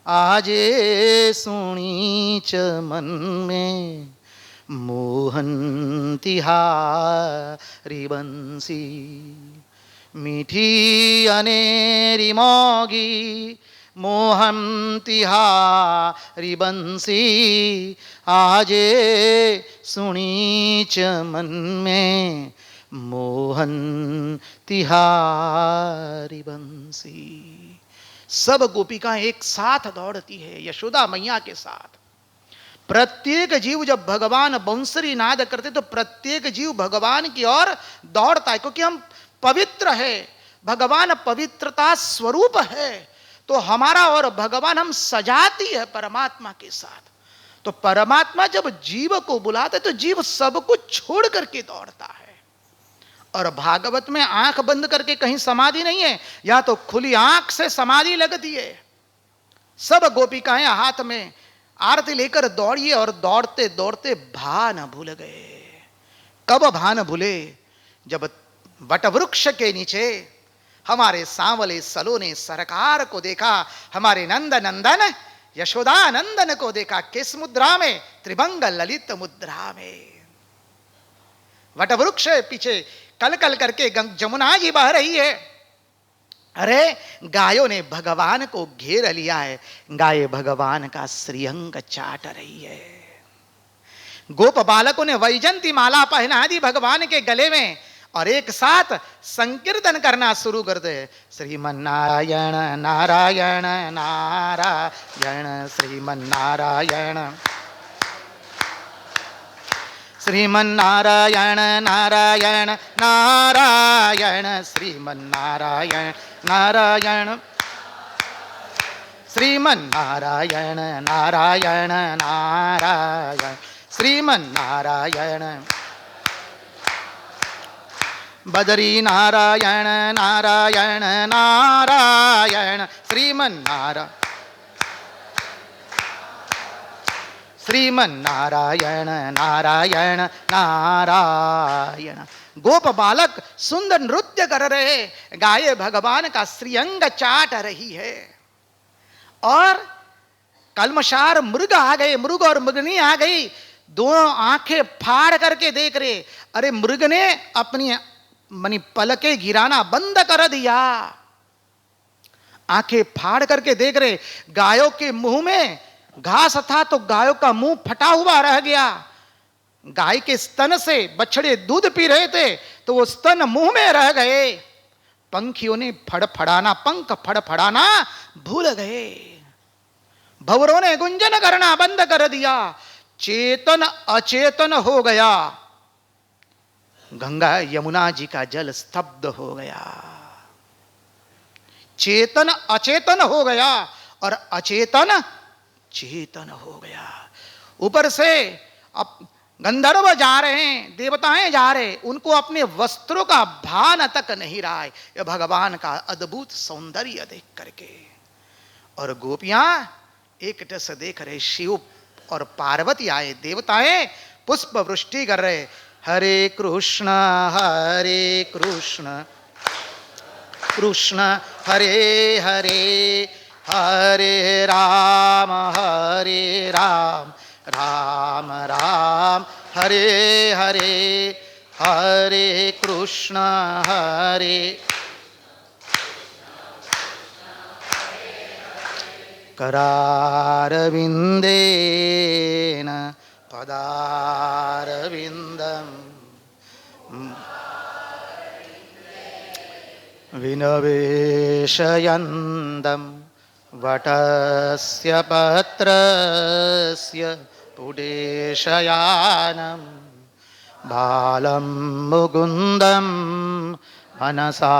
आजे सुनी च मन में मोहन तिहारी बंसी, मीठी अनेरी मोगी मोहन तिहारी बंसी, आजे सुनी च मन में मोहन तिहारी बंसी। सब गोपिकाएं एक साथ दौड़ती है यशोदा मैया के साथ। प्रत्येक जीव जब भगवान बंसरी नाद करते तो प्रत्येक जीव भगवान की ओर दौड़ता है, क्योंकि हम पवित्र है। भगवान पवित्रता स्वरूप है, तो हमारा और भगवान हम सजाती है परमात्मा के साथ। तो परमात्मा जब जीव को बुलाते तो जीव सब कुछ छोड़ करके दौड़ता है। और भागवत में आंख बंद करके कहीं समाधि नहीं है, या तो खुली आंख से समाधि लगती है। सब गोपिकाएं हाथ में आरती लेकर दौड़िए और दौड़ते दौड़ते भान भूल गए। कब भान भूले? जब वटवृक्ष के नीचे हमारे सांवले सलोने सरकार को देखा, हमारे नंद नंदन यशोदा नंदन को देखा। किस मुद्रा में? त्रिभंग ललित मुद्रा में। वटवृक्ष पीछे कल कल करके जमुना जी बह रही है। अरे गायों ने भगवान को घेर लिया है। गाय भगवान का श्रीअंग चाट रही है। गोप बालकों ने वैजंती माला पहना दी भगवान के गले में और एक साथ संकीर्तन करना शुरू कर दे। श्रीमन्नारायण नारायण नारायण, श्रीमन्नारायण श्रीमन्नारायण नारायण नारायण श्रीमन्नारायण नारायण श्रीमन्नारायण नारायण नारायण श्रीमन्नारायण बदरी नारायण नारायण नारायण श्रीमन्नारायण श्रीमन्नारायण नारायण नारायण। गोप बालक सुंदर नृत्य कर रहे, गाये भगवान का श्रीअंग चाट रही है। और कलमशार मृग आ गए, मृग और मृगनी आ गई, दोनों आंखें फाड़ करके देख रहे। अरे मृग ने अपनी मनी पलके गिराना बंद कर दिया, आंखें फाड़ करके देख रहे। गायों के मुंह में घास था तो गायों का मुंह फटा हुआ रह गया। गाय के स्तन से बछड़े दूध पी रहे थे तो वो स्तन मुंह में रह गए। पंखियों ने फड़फड़ाना, पंख फड़फड़ाना भूल गए। भंवरों ने गुंजन करना बंद कर दिया। चेतन अचेतन हो गया। गंगा यमुना जी का जल स्तब्ध हो गया। चेतन अचेतन हो गया और अचेतन चेतन हो गया। ऊपर से अब गंधर्व जा रहे हैं, देवताएं जा रहे, उनको अपने वस्त्रों का भान तक नहीं रहा है, ये भगवान का अद्भुत सौंदर्य देख करके। और गोपियां एकटस देख रहे। शिव और पार्वती आए, देवताएं पुष्प वृष्टि कर रहे। हरे कृष्ण कृष्ण हरे हरे, हरे राम राम राम हरे हरे, हरे कृष्ण हरे करारविंदेन पदारविंदम विनवेशयन्दं वटस्य पत्रस्य पुडेशयानं बालं मुकुन्दं मनसा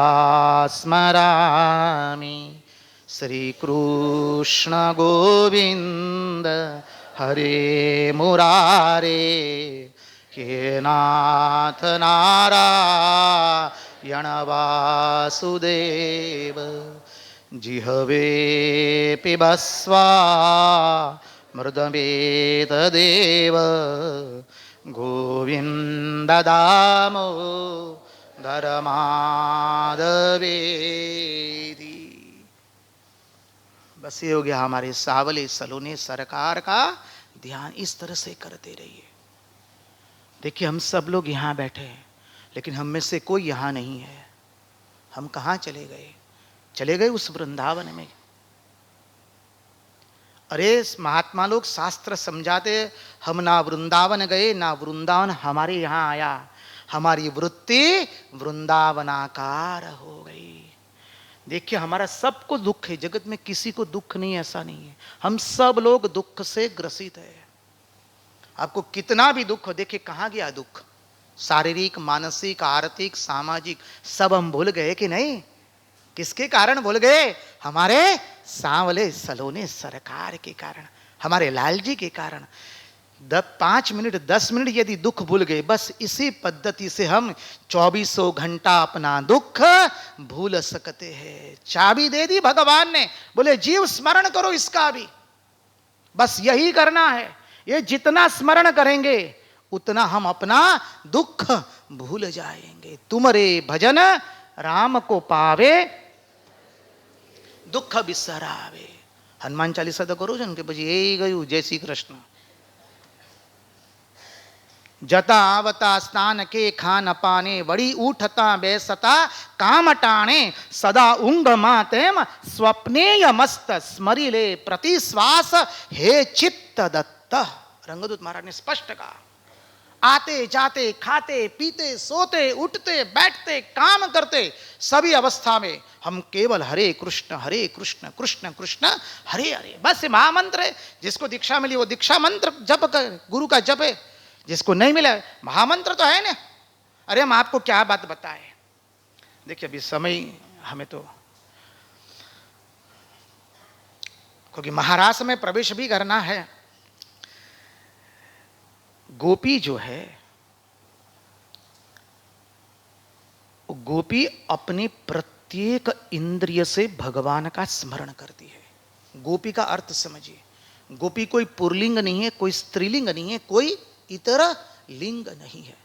स्मरामि। श्रीकृष्ण गोविंद हरे मुरारे, हे नाथ नारायण वासुदेव। जिह्वे पिबस्वा मृदमेतदेव, गोविंद दामोदर माधवेति। बस ये हो गया हमारे सावले सलोने सरकार का ध्यान। इस तरह से करते रहिए। देखिए हम सब लोग यहाँ बैठे हैं, लेकिन हम में से कोई यहाँ नहीं है। हम कहाँ चले गए? चले गए उस वृंदावन में। अरे महात्मा लोग शास्त्र समझाते, हम ना वृंदावन गए ना वृंदावन हमारे यहाँ आया। हमारी वृत्ति वृंदावनाकार हो गई। देखिए हमारा सबको दुख है, जगत में किसी को दुख नहीं, ऐसा नहीं है। हम सब लोग दुख से ग्रसित है। आपको कितना भी दुख हो, देखिए कहाँ गया दुख? शारीरिक, मानसिक, आर्थिक, सामाजिक, सब हम भूल गए कि नहीं? किसके कारण भूल गए? हमारे सांवले सलोने सरकार के कारण, हमारे लाल जी के कारण। 5 मिनट 10 मिनट यदि दुख भूल गए, बस इसी पद्धति से हम 2400 घंटा अपना दुख भूल सकते हैं। चाबी दे दी भगवान ने, बोले जीव स्मरण करो इसका भी, बस यही करना है। ये जितना स्मरण करेंगे उतना हम अपना दुख भूल जाएंगे। तुमरे भजन राम को पावे, दुख बिसरावे। हनुमान चालीसा तो करो जन के પછી એ ગયું जय श्री कृष्ण। जता आवता स्नान के खान पाने, वड़ी उठता बेसता काम टाणे। सदा ऊंग मातेम स्वप्नेय मस्त, स्मरिले प्रति श्वास हे चित्त दत्त। रंगदूत महाराज ने स्पष्ट कहा, आते जाते खाते पीते सोते उठते बैठते काम करते सभी अवस्था में हम केवल हरे कृष्ण कृष्ण कृष्ण हरे हरे, बस महामंत्र है। जिसको दीक्षा मिली वो दीक्षा मंत्र जप कर, गुरु का जप है। जिसको नहीं मिला, महामंत्र तो है ना। अरे हम आपको क्या बात बताए, देखिए अभी समय हमें तो, क्योंकि महाराष्ट्र में प्रवेश भी करना है। गोपी जो है, गोपी अपनी प्रत्येक इंद्रिय से भगवान का स्मरण करती है। गोपी का अर्थ समझिए, गोपी कोई पुरलिंग नहीं है, कोई स्त्रीलिंग नहीं है, कोई इतर लिंग नहीं है।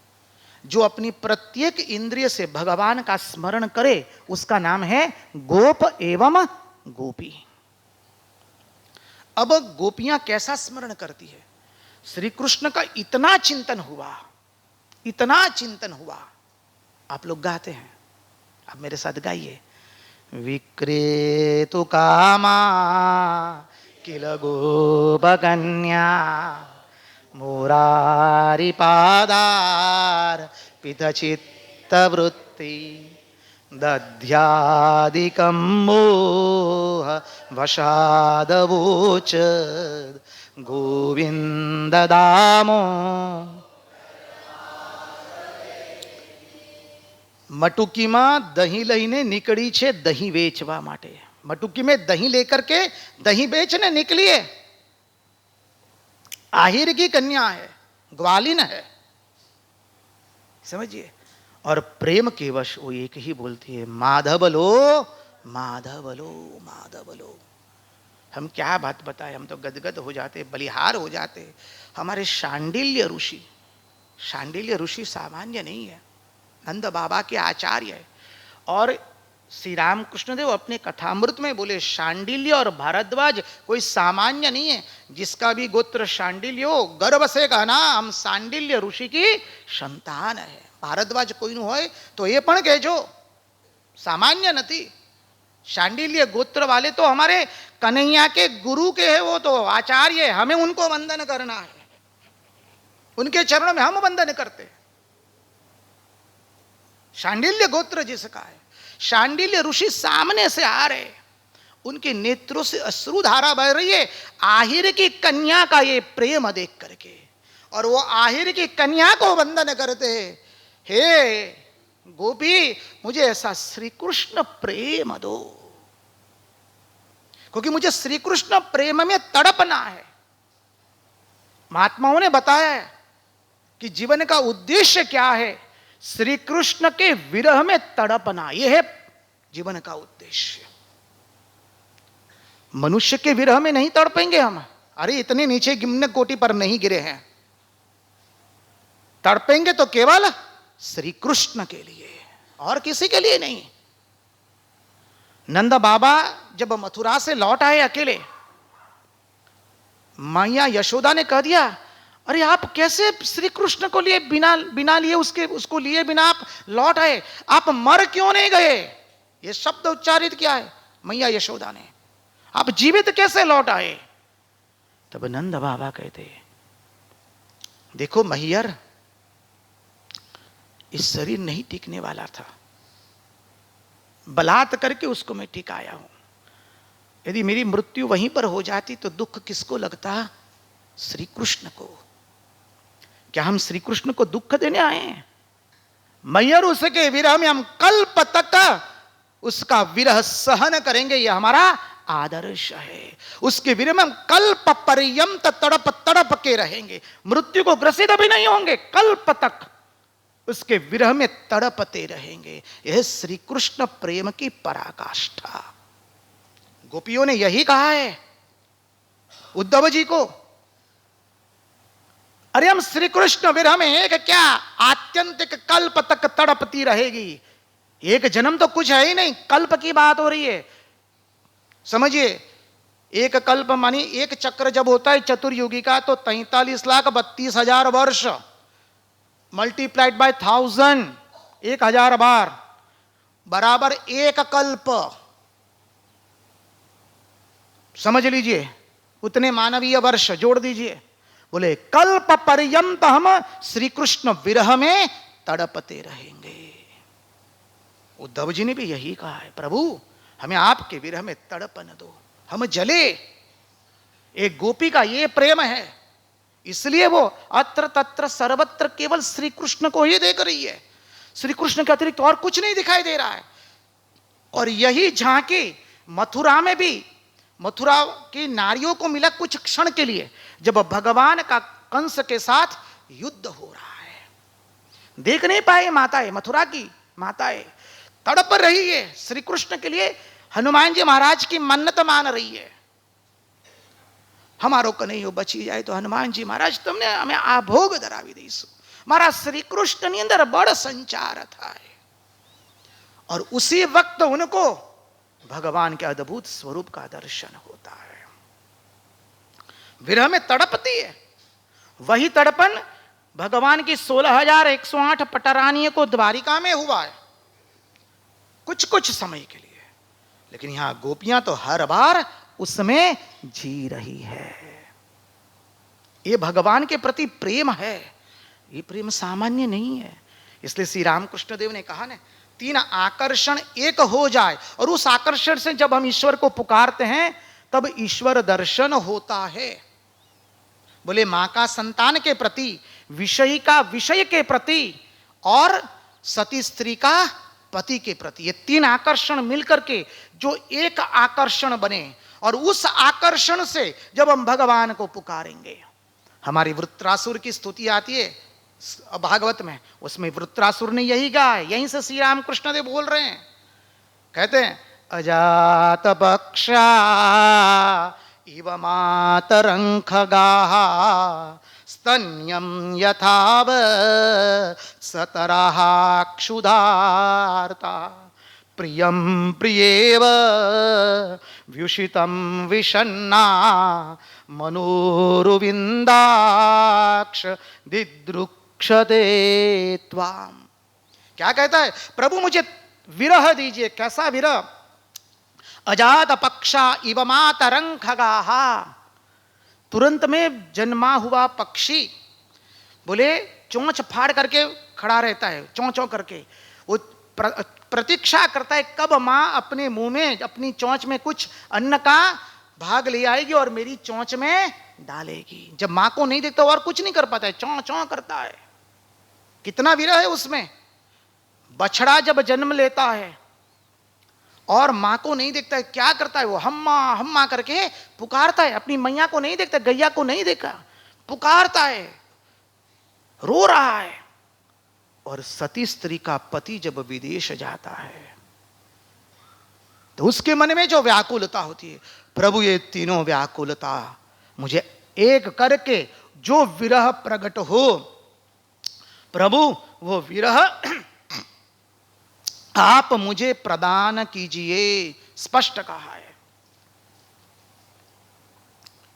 जो अपनी प्रत्येक इंद्रिय से भगवान का स्मरण करे उसका नाम है गोप एवं गोपी। अब गोपियां कैसा स्मरण करती है? श्री कृष्ण का इतना चिंतन हुआ, इतना चिंतन हुआ। आप लोग गाते हैं, आप मेरे साथ गाइए। विक्रेतु कामा किल गोपकन्या मुरारी पादार पितचित्तवृत्ति दध्यादिकं मोह वशादवोच गोविंद दामो। મટુકીમાં દહીં લઈને નીકળી છે દહીં વેચવા માટે। મટુકી में दही लेकर के दही बेचने निकली है। आहिर की कन्या है, ग्वालिन है, समझिए। और प्रेम के वश वो एक ही बोलती है, माधव लो माधव लो माधव लो। हम क्या बात बताए, हम तो गदगद हो जाते, बलिहार हो जाते। हमारे शांडिल्य ऋषि, शांडिल्य ऋषि सामान्य नहीं है, नंद बाबा के आचार्य है। और श्री रामकृष्ण देव अपने कथामृत में बोले, शांडिल्य और भारद्वाज कोई सामान्य नहीं है। जिसका भी गोत्र शांडिल्य हो, गर्व से कहना हम शांडिल्य ऋषि की संतान है। भारद्वाज कोई नु होय तो ये पण कहेजो, सामान्य नहीं। शांडिल्य गोत्र वाले तो हमारे कन्हैया के गुरु के है, वो तो आचार्य है, हमें उनको वंदन करना है, उनके चरणों में हम वंदन करते हैं। शांडिल्य गोत्र जिसका है, शांडिल्य ऋषि सामने से आ रहे, उनके नेत्रों से अश्रुधारा बह रही है आहिर की कन्या का ये प्रेम देख करके। और वो आहिर की कन्या को वंदन करते, हे गोपी मुझे ऐसा श्री कृष्ण प्रेम दो, क्योंकि मुझे श्री कृष्ण प्रेम में तड़पना है। महात्माओं ने बताया है कि जीवन का उद्देश्य क्या है, श्री कृष्ण के विरह में तड़पना, यह है जीवन का उद्देश्य। मनुष्य के विरह में नहीं तड़पेंगे हम, अरे इतने नीचे निम्न कोटि पर नहीं गिरे हैं। तड़पेंगे तो केवल श्री कृष्ण के लिए, और किसी के लिए नहीं। नंद बाबा जब मथुरा से लौट आए अकेले, मैया यशोदा ने कह दिया, अरे आप कैसे श्री कृष्ण को लिए बिना लिए उसको लिए बिना आप लौट आए, आप मर क्यों नहीं गए? ये शब्द उच्चारित किया है मैया यशोदा ने, आप जीवित कैसे लौट आए? तब नंद बाबा कहते, देखो मैयर, इस शरीर नहीं टिकने वाला था, बलात् करके उसको मैं टिकाया हूं। यदि मेरी मृत्यु वहीं पर हो जाती तो दुख किसको लगता? श्री कृष्ण को। क्या हम श्री कृष्ण को दुख देने आए हैं? मैयर उसके विरह में हम कल्प तक उसका विरह सहन करेंगे, यह हमारा आदर्श है। उसके विरह में हम कल्प पर्यंत तड़प तड़प के रहेंगे, मृत्यु को ग्रसित भी नहीं होंगे, कल्प तक उसके विरह में तड़पते रहेंगे। यह श्री कृष्ण प्रेम की पराकाष्ठा। गोपियों ने यही कहा है उद्धव जी को, अरे हम श्री कृष्ण विरह में एक क्या आत्यंतिक कल्प तक तड़पती रहेगी। एक जन्म तो कुछ है ही नहीं, कल्प की बात हो रही है। समझिए, एक कल्प मानी एक चक्र जब होता है चतुर्युगी का तो 43,32,000 वर्ष मल्टीप्लाइड बाय 1000, 1000 बार बराबर एक कल्प। समझ लीजिए, उतने मानवीय वर्ष जोड़ दीजिए। बोले कल्प पर्यंत हम श्री कृष्ण विरह में तड़पते रहेंगे। उद्धव जी ने भी यही कहा है, प्रभु हमें आपके विरह में तड़पन दो, हम जले। एक गोपी का ये प्रेम है, इसलिए वो अत्र तत्र सर्वत्र केवल श्री कृष्ण को ही देख रही है, श्री कृष्ण के अतिरिक्त और कुछ नहीं दिखाई दे रहा है। और यही झांकी मथुरा में भी, मथुरा की नारियों को मिला कुछ क्षण के लिए, जब भगवान का कंस के साथ युद्ध हो रहा है। देख नहीं पाए माताएं, मथुरा की माताएं तड़प रही है श्री कृष्ण के लिए। हनुमान जी महाराज की मन्नत मान रही है, हमारो कन्हैयो बची जाए तो हनुमान जी महाराज तुमने हमें आ भोग धरावी दईसु। महाराज श्री कृष्ण ની અંદર બળ સંચાર થાય और उसी वक्त उनको भगवान के अद्भुत स्वरूप का दर्शन होता है। विरह में तड़पती है, वही तड़पन भगवान की 16,108 पटरानियों को द्वारिका में हुआ है कुछ कुछ समय के लिए, लेकिन यहां गोपियां तो हर बार उसमें जी रही है। ये भगवान के प्रति प्रेम है, ये प्रेम सामान्य नहीं है। इसलिए श्री रामकृष्ण देव ने कहा ना, 3 आकर्षण एक हो जाए और उस आकर्षण से जब हम ईश्वर को पुकारते हैं तब ईश्वर दर्शन होता है। बोले मां का संतान के प्रति, विषयी का विषय के प्रति और सती स्त्री का पति के प्रति, ये 3 आकर्षण मिलकर के जो एक आकर्षण बने और उस आकर्षण से जब हम भगवान को पुकारेंगे। हमारी वृत्रासुर की स्तुति आती है भागवत में, उसमें वृत्रासुर ने यही कहा है, यहीं से श्री रामकृष्ण देव बोल रहे हैं। कहते हैं अजात पक्षा इव मातरं खगाः स्तन्यं यथाव सतराः क्षुधार्ता प्रियं प्रियेव व्युषितं विषन्ना मनोरुविंदाक्ष दिदृक्षते त्वाम। क्या कहता है प्रभु, मुझे विरह दीजिए। कैसा विरह? अजात पक्षा इव मातरं खगाः, तुरंत में जन्मा हुआ पक्षी बोले चोंच फाड़ करके खड़ा रहता है, चौं चौं करके वो प्रतीक्षा करता है कब मां अपने मुंह में, अपनी चोंच में कुछ अन्न का भाग ले आएगी और मेरी चोंच में डालेगी। जब मां को नहीं देखता और कुछ नहीं कर पाता है, चौं चौं करता है। कितना विरह है उसमें। बछड़ा जब जन्म लेता है और मां को नहीं देखता है, क्या करता है वो? हम्मा हम्मा करके पुकारता है। अपनी मैया को नहीं देखता, गैया को नहीं देखा, पुकारता है, रो रहा है। और सती स्त्री का पति जब विदेश जाता है तो उसके मन में जो व्याकुलता होती है, प्रभु ये तीनों व्याकुलता मुझे एक करके जो विरह प्रकट हो, प्रभु वो विरह आप मुझे प्रदान कीजिए। स्पष्ट कहा है,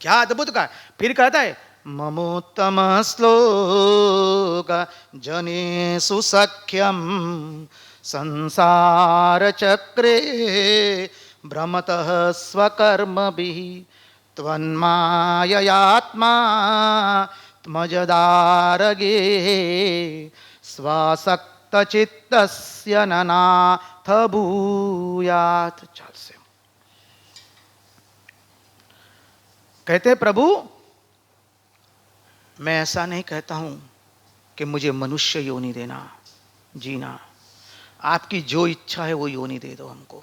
क्या अद्भुत कहा। फिर कहता है ममोत्तम श्लोक जनेषु सख्यम संसार चक्रे भ्रमतः स्वकर्मभिः त्वन्माययात्मा त्मजदारगे स्वासक्तचित्तस्य ननाथ भूयात्। चल से कहते प्रभु, मैं ऐसा नहीं कहता हूं कि मुझे मनुष्य योनि देना, जीना। आपकी जो इच्छा है वो योनि दे दो हमको।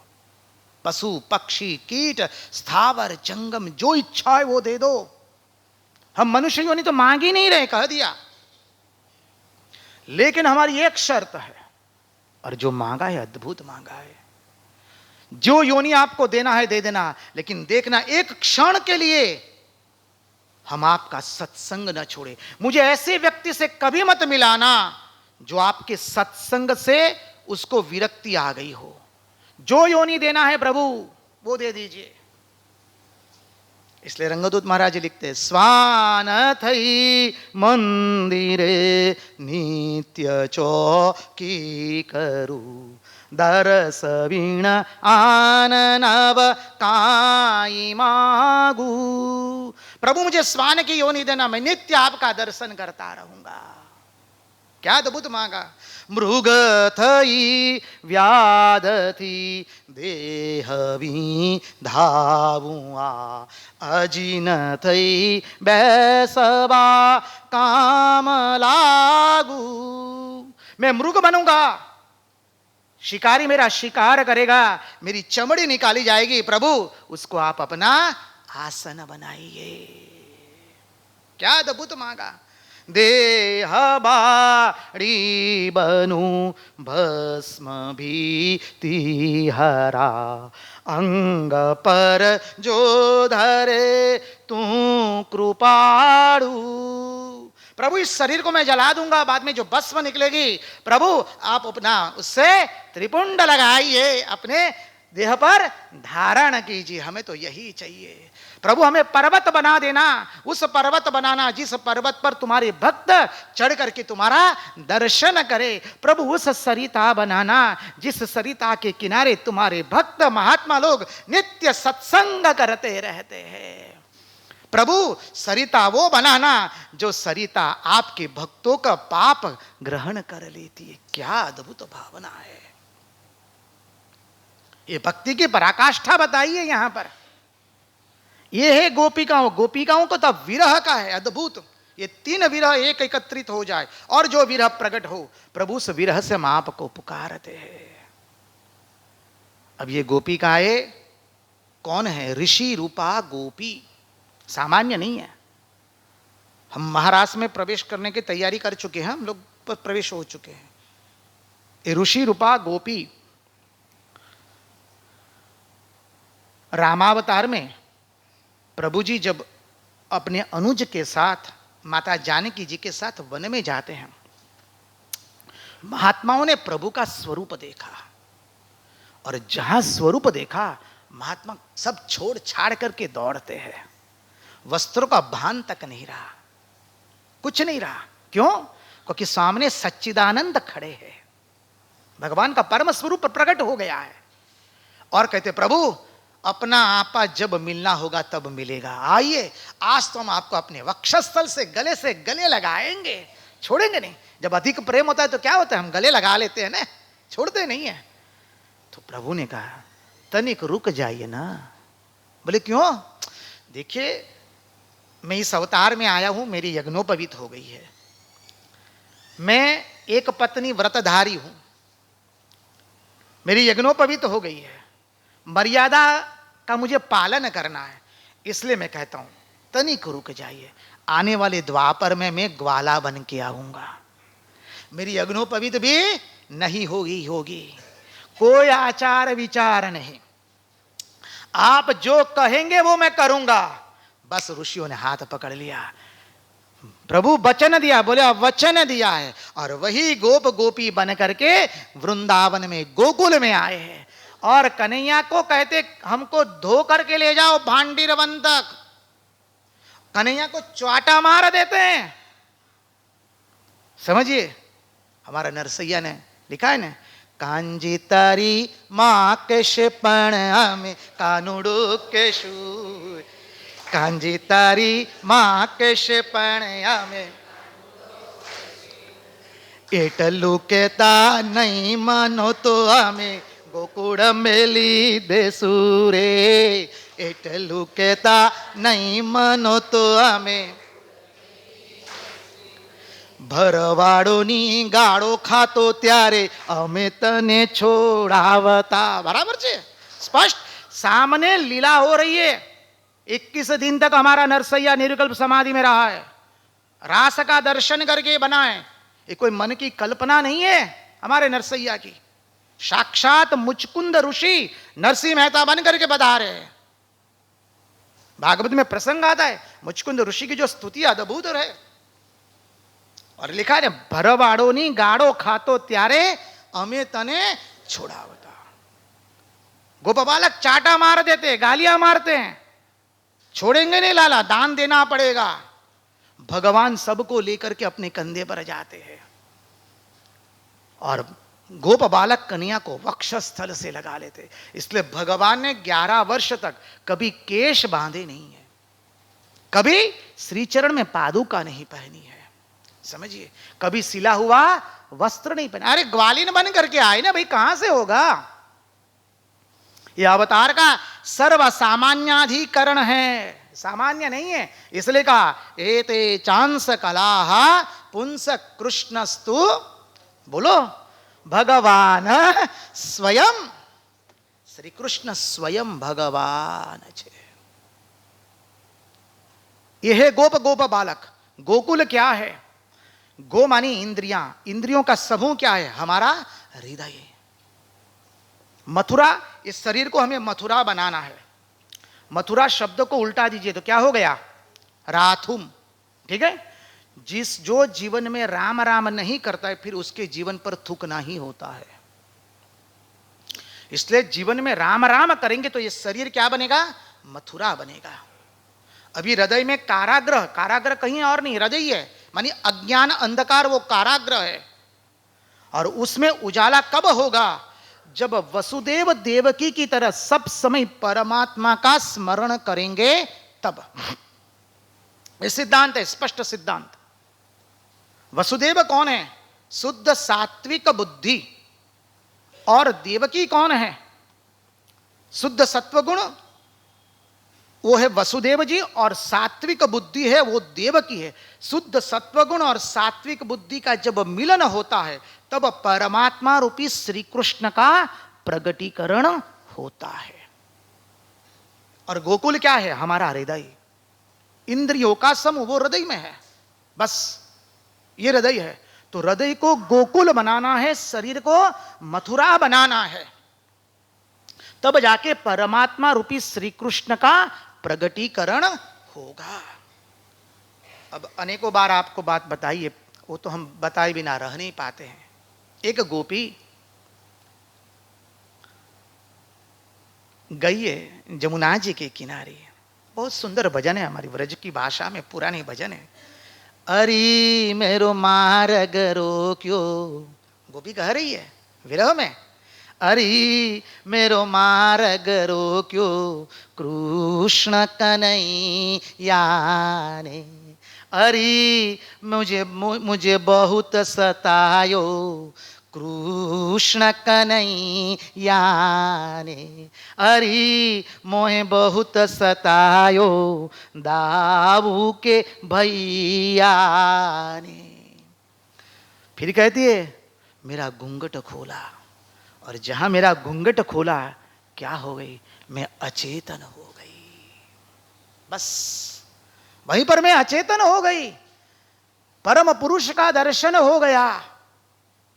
पशु पक्षी कीट स्थावर जंगम जो इच्छा है वो दे दो। हम मनुष्य योनि तो मांग ही नहीं रहे, कह दिया। लेकिन हमारी एक शर्त है, और जो मांगा है अद्भुत मांगा है। जो योनि आपको देना है दे देना, लेकिन देखना एक क्षण के लिए हम आपका सत्संग न छोड़े। मुझे ऐसे व्यक्ति से कभी मत मिलाना जो आपके सत्संग से उसको विरक्ति आ गई हो। जो योनि देना है प्रभु वो दे दीजिए। इसलिए रंगदूत महाराज लिखते हैं स्वानथई मंदिरे नित्य चौकी करू दरस वीण आननव काई मागू। प्रभु मुझे स्वान की योनि देना, मैं नित्य आपका दर्शन करता रहूंगा। क्या अद्भुत मांगा। मृग थई व्याधथी देहवी धावुआ अजीन थई बैसबा काम लागू। मैं मृग बनूंगा, शिकारी मेरा शिकार करेगा, मेरी चमड़ी निकाली जाएगी, प्रभु उसको आप अपना आसन बनाइए। क्या अद्भुत मांगा। देह बाड़ी बनू भस्म भीति हरा अंग पर जो धरे तू कृपाणु। प्रभु इस शरीर को मैं जला दूंगा, बाद में जो भस्म निकलेगी प्रभु आप अपना उससे त्रिपुंड लगाइए, अपने देह पर धारण कीजिए। हमें तो यही चाहिए प्रभु, हमें पर्वत बना देना, उस पर्वत बनाना जिस पर्वत पर तुम्हारे भक्त चढ़ करके तुम्हारा दर्शन करे। प्रभु उस सरिता बनाना जिस सरिता के किनारे तुम्हारे भक्त महात्मा लोग नित्य सत्संग करते रहते हैं। प्रभु सरिता वो बनाना जो सरिता आपके भक्तों का पाप ग्रहण कर लेती है। क्या अद्भुत भावना है। ये भक्ति की पराकाष्ठा बताइए यहां पर। ये है गोपिकाओं, गोपिकाओं को तो विरह का है अद्भुत। ये तीन विरह एक एकत्रित हो जाए और जो विरह प्रकट हो, प्रभु उस विरह से हम आपको पुकारते हैं। अब ये गोपिकाएं कौन है? ऋषि रूपा गोपी, सामान्य नहीं है। हम महाराष्ट्र में प्रवेश करने की तैयारी कर चुके हैं, हम लोग पर प्रवेश हो चुके हैं। ये ऋषि रूपा गोपी रामावतार में प्रभु जी जब अपने अनुज के साथ माता जानकी जी के साथ वन में जाते हैं, महात्माओं ने प्रभु का स्वरूप देखा और जहां स्वरूप देखा महात्मा सब छोड़ छाड़ करके दौड़ते हैं। वस्त्रों का भान तक नहीं रहा, कुछ नहीं रहा। क्यों? क्योंकि सामने सच्चिदानंद खड़े हैं, भगवान का परम स्वरूप प्रकट हो गया है। और कहते प्रभु अपना आपा जब मिलना होगा तब मिलेगा, आइए आज तो हम आपको अपने वक्षस्थल से गले लगाएंगे, छोड़ेंगे नहीं। जब अधिक प्रेम होता है तो क्या होता है, हम गले लगा लेते हैं ना, छोड़ते नहीं है। तो प्रभु ने कहा तनिक रुक जाइए ना। बोले क्यों? देखिए मैं इस अवतार में आया हूं, मेरी यज्ञोपवीत हो गई है, मैं एक पत्नी व्रतधारी हूं, मेरी यज्ञोपवीत हो गई है, मर्यादा का मुझे पालन करना है, इसलिए मैं कहता हूं तनिक रुक जाइए। आने वाले द्वापर में मैं ग्वाला बन के आऊंगा, मेरी यज्ञोपवीत भी नहीं होगी, कोई आचार विचार नहीं, आप जो कहेंगे वो मैं करूंगा। बस ऋषियों ने हाथ पकड़ लिया, प्रभु वचन दिया, बोले वचन दिया है, और वही गोप गोपी बन करके वृंदावन में गोकुल में आए हैं। और कन्हैया को कहते हमको धो करके ले जाओ भांडीरवन तक, कन्हैया को चाटा मार देते हैं। समझिए हमारा नरसैया ने लिखा है ना, कांजी तारी माँ के शिपण हमें कानुड़ू के शूर, कांजी तारी माँ के शिपण हमें एटलू केता नहीं मानो तो हमें गोकुड़ मेली देसूरे, एटलू केता नहीं मानो तो हमें ભરવાડોની ગાળો ખાતો ત્યારે અમે તને છોડાવતા। बराबर છે, स्पष्ट सामने लीला हो रही है। 21 दिन तक हमारा नरसैया निर्विकल्प समाधि में रहा है, रास का दर्शन करके बना है। ये कोई मन की कल्पना नहीं है हमारे नरसैया की, साक्षात मुचकुंद ऋषि नरसिंह मेहता बन करके बता रहे हैं। भागवत में प्रसंग आता है मुचकुंद ऋषि की जो स्तुति अद्भुत है। और लिखा है भरवाड़ोनी गाड़ो खातो त्यारे अमे तने छोड़ावता। गोप बालक चाटा मार देते, गालियां मारते हैं, छोड़ेंगे नहीं लाला, दान देना पड़ेगा। भगवान सबको लेकर के अपने कंधे पर जाते हैं और गोप बालक कन्या को वक्षस्थल से लगा लेते। इसलिए भगवान ने 11 वर्ष तक कभी केश बांधे नहीं है, कभी श्रीचरण में पादुका नहीं पहनी है। समझिए, कभी सिला हुआ वस्त्र नहीं पहना। अरे ग्वालिन बन करके आए ना भाई, कहां से होगा? यह अवतार का सर्व सामान्याधिकरण है, सामान्य नहीं है। इसलिए कहा एते चांस कलाह पुंस कृष्णस्तु, बोलो, भगवान स्वयं, श्री कृष्ण स्वयं भगवान छे। यह है गोप गोप बालक। गोकुल क्या है? गो मानी इंद्रियां, इंद्रियों का समूह क्या है? हमारा हृदय। मथुरा, इस शरीर को हमें मथुरा बनाना है। मथुरा शब्द को उल्टा दीजिए तो क्या हो गया? राथुम। ठीक है, जो जीवन में राम राम नहीं करता है, फिर उसके जीवन पर थूकना ही होता है। इसलिए जीवन में राम राम करेंगे तो ये शरीर क्या बनेगा? मथुरा बनेगा। अभी हृदय में कारागृह, कारागृह कहीं और नहीं, हृदय है, मानी अज्ञान अंधकार वो कारागृह है। और उसमें उजाला कब होगा? जब वसुदेव देवकी की तरह सब समय परमात्मा का स्मरण करेंगे तब। ये सिद्धांत है, स्पष्ट सिद्धांत। वसुदेव कौन है? शुद्ध सात्विक बुद्धि। और देवकी कौन है? शुद्ध सत्वगुण, वो है वसुदेव जी। और सात्विक बुद्धि है वो देवकी है। शुद्ध सत्वगुण और सात्विक बुद्धि का जब मिलन होता है तब परमात्मा रूपी श्री कृष्ण का प्रगटीकरण होता है। और गोकुल क्या है? हमारा हृदय। इंद्रियों का समूह वो हृदय में है, बस ये हृदय है। तो हृदय को गोकुल बनाना है, शरीर को मथुरा बनाना है, तब जाके परमात्मा रूपी श्री कृष्ण का प्रगटीकरण होगा। अब अनेकों बार आपको बात बताइए, वो तो हम बताए बिना रह नहीं पाते हैं। एक गोपी गई है जमुना जी के किनारे। बहुत सुंदर भजन है, हमारी व्रज की भाषा में पुरानी भजन है। अरे मेरो मार्ग रोक्यो, गोपी कह रही है विरह में, अरे मेरो मार्ग रोक्यो कृष्ण कन्हैया ने, अरे मुझे बहुत सतायो कृष्ण कन्हैया ने, अरे मोहे बहुत सतायो दाऊ के भैया ने। फिर कहती है मेरा घूंघट खोला, और जहां मेरा घूंघट खोला क्या हो गई? मैं अचेतन हो गई। बस वहीं पर मैं अचेतन हो गई। परम पुरुष का दर्शन हो गया।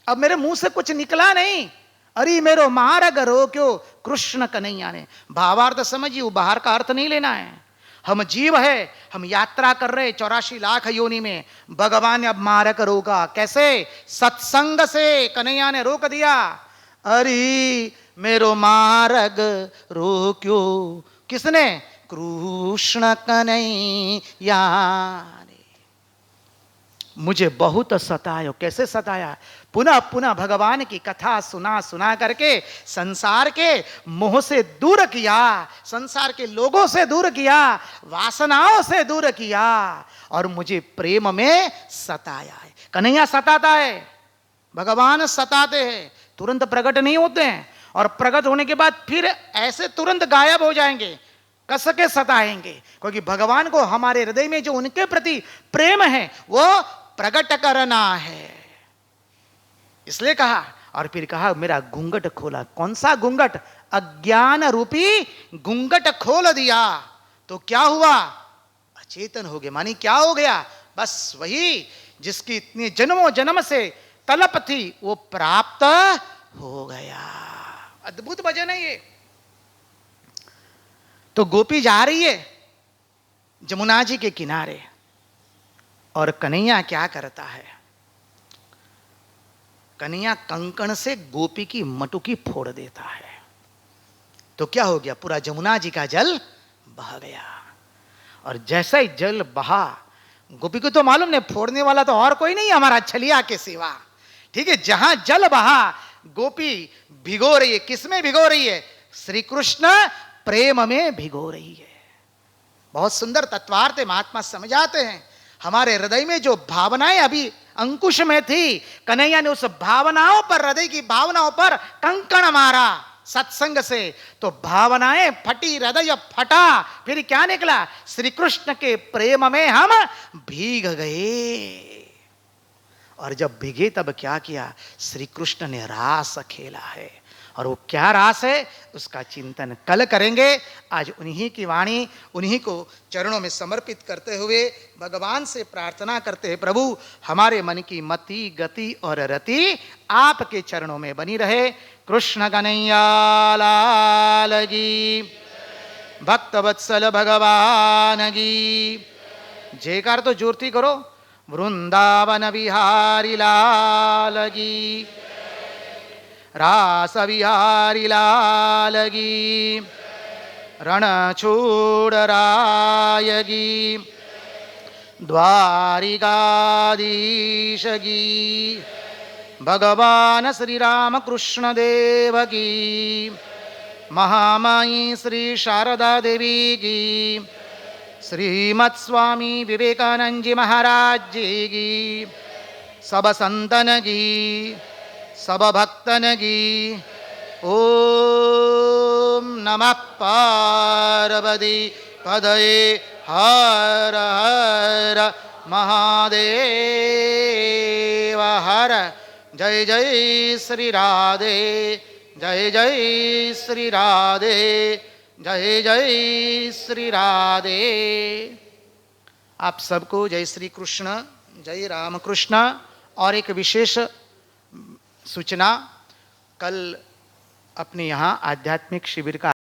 अब मेरे मुंह से कुछ निकला नहीं, अरे मेरो मार्ग रोक्यो कृष्ण कन्हैया ने। भावार्थ समझिए, वो बाहर का अर्थ नहीं लेना है। हम जीव है, हम यात्रा कर रहे 84 लाख योनि में। भगवान ने अब मार्ग रोका, कैसे? सत्संग से कन्हैया ने रोक दिया। अरे मेरो मार्ग रोक्यो, किसने? कृष्ण कन्हैया ने। मुझे बहुत सतायो। कैसे सताया? पुनः पुनः भगवान की कथा सुना सुना करके संसार के मोह से दूर किया, संसार के लोगों से दूर किया, वासनाओं से दूर किया, और मुझे प्रेम में सताया है। कन्हैया सताता है, भगवान सताते हैं, तुरंत प्रकट नहीं होते हैं, और प्रकट होने के बाद फिर ऐसे तुरंत गायब हो जाएंगे, कस के सताएंगे। क्योंकि भगवान को हमारे हृदय में जो उनके प्रति प्रेम है वो प्रकट करना है, इसलिए कहा। और फिर कहा मेरा घूंघट खोला। कौन सा घूंघट? अज्ञान रूपी घूंघट खोल दिया। तो क्या हुआ? अचेतन हो गए। मानी क्या हो गया? बस वही जिसकी इतनी जन्मों जन्म से तलप थी वो प्राप्त हो गया। अद्भुत भजन है ये। तो गोपी जा रही है जमुना जी के किनारे, और कन्हैया क्या करता है? कन्हैया कंकण से गोपी की मटुकी फोड़ देता है। तो क्या हो गया? पूरा जमुना जी का जल बह गया। और जैसा ही जल बहा, गोपी को तो मालूम नहीं फोड़ने वाला तो और कोई नहीं हमारा छलिया के सिवा। ठीक है, जहां जल बहा गोपी भिगो रही है। किसमें भिगो रही है? श्री कृष्ण प्रेम में भिगो रही है। बहुत सुंदर तत्वार्थ है, महात्मा समझाते हैं। हमारे हृदय में जो भावनाएं अभी अंकुश में थी, कन्हैया ने उस भावनाओं पर, हृदय की भावनाओं पर कंकण मारा सत्संग से, तो भावनाएं फटी, हृदय फटा। फिर क्या निकला? श्री कृष्ण के प्रेम में हम भीग गए। और जब भीगे तब क्या किया? श्री कृष्ण ने रास खेला है। और वो क्या रास है उसका चिंतन कल करेंगे। आज उन्हीं की वाणी, उन्हीं को चरणों में समर्पित करते हुए भगवान से प्रार्थना करते हैं, प्रभु हमारे मन की मति, गति और रति आपके चरणों में बनी रहे। कृष्ण कन्हैया लाल की, भक्तवत्सल भगवान की जयकार तो जोरती करो। वृंदावन बिहारी लाल की, रास बिहारी लाल की, रणछोड़ राय की, द्वारिकाधीश की, भगवान श्री राम कृष्ण देव की, महामाई श्री शारदा देवी की, श्रीमत् स्वामी विवेकानंद जी महाराज जी की, सब संतन की, सब भक्तन की। ओम नमः पार्वती पदये हर हर महादेव हर। जय जय श्री राधे, जय जय श्री राधे, जय जय श्री राधे। आप सबको जय श्री कृष्ण, जय राम कृष्ण। और एक विशेष सूचना, कल अपने यहाँ आध्यात्मिक शिविर का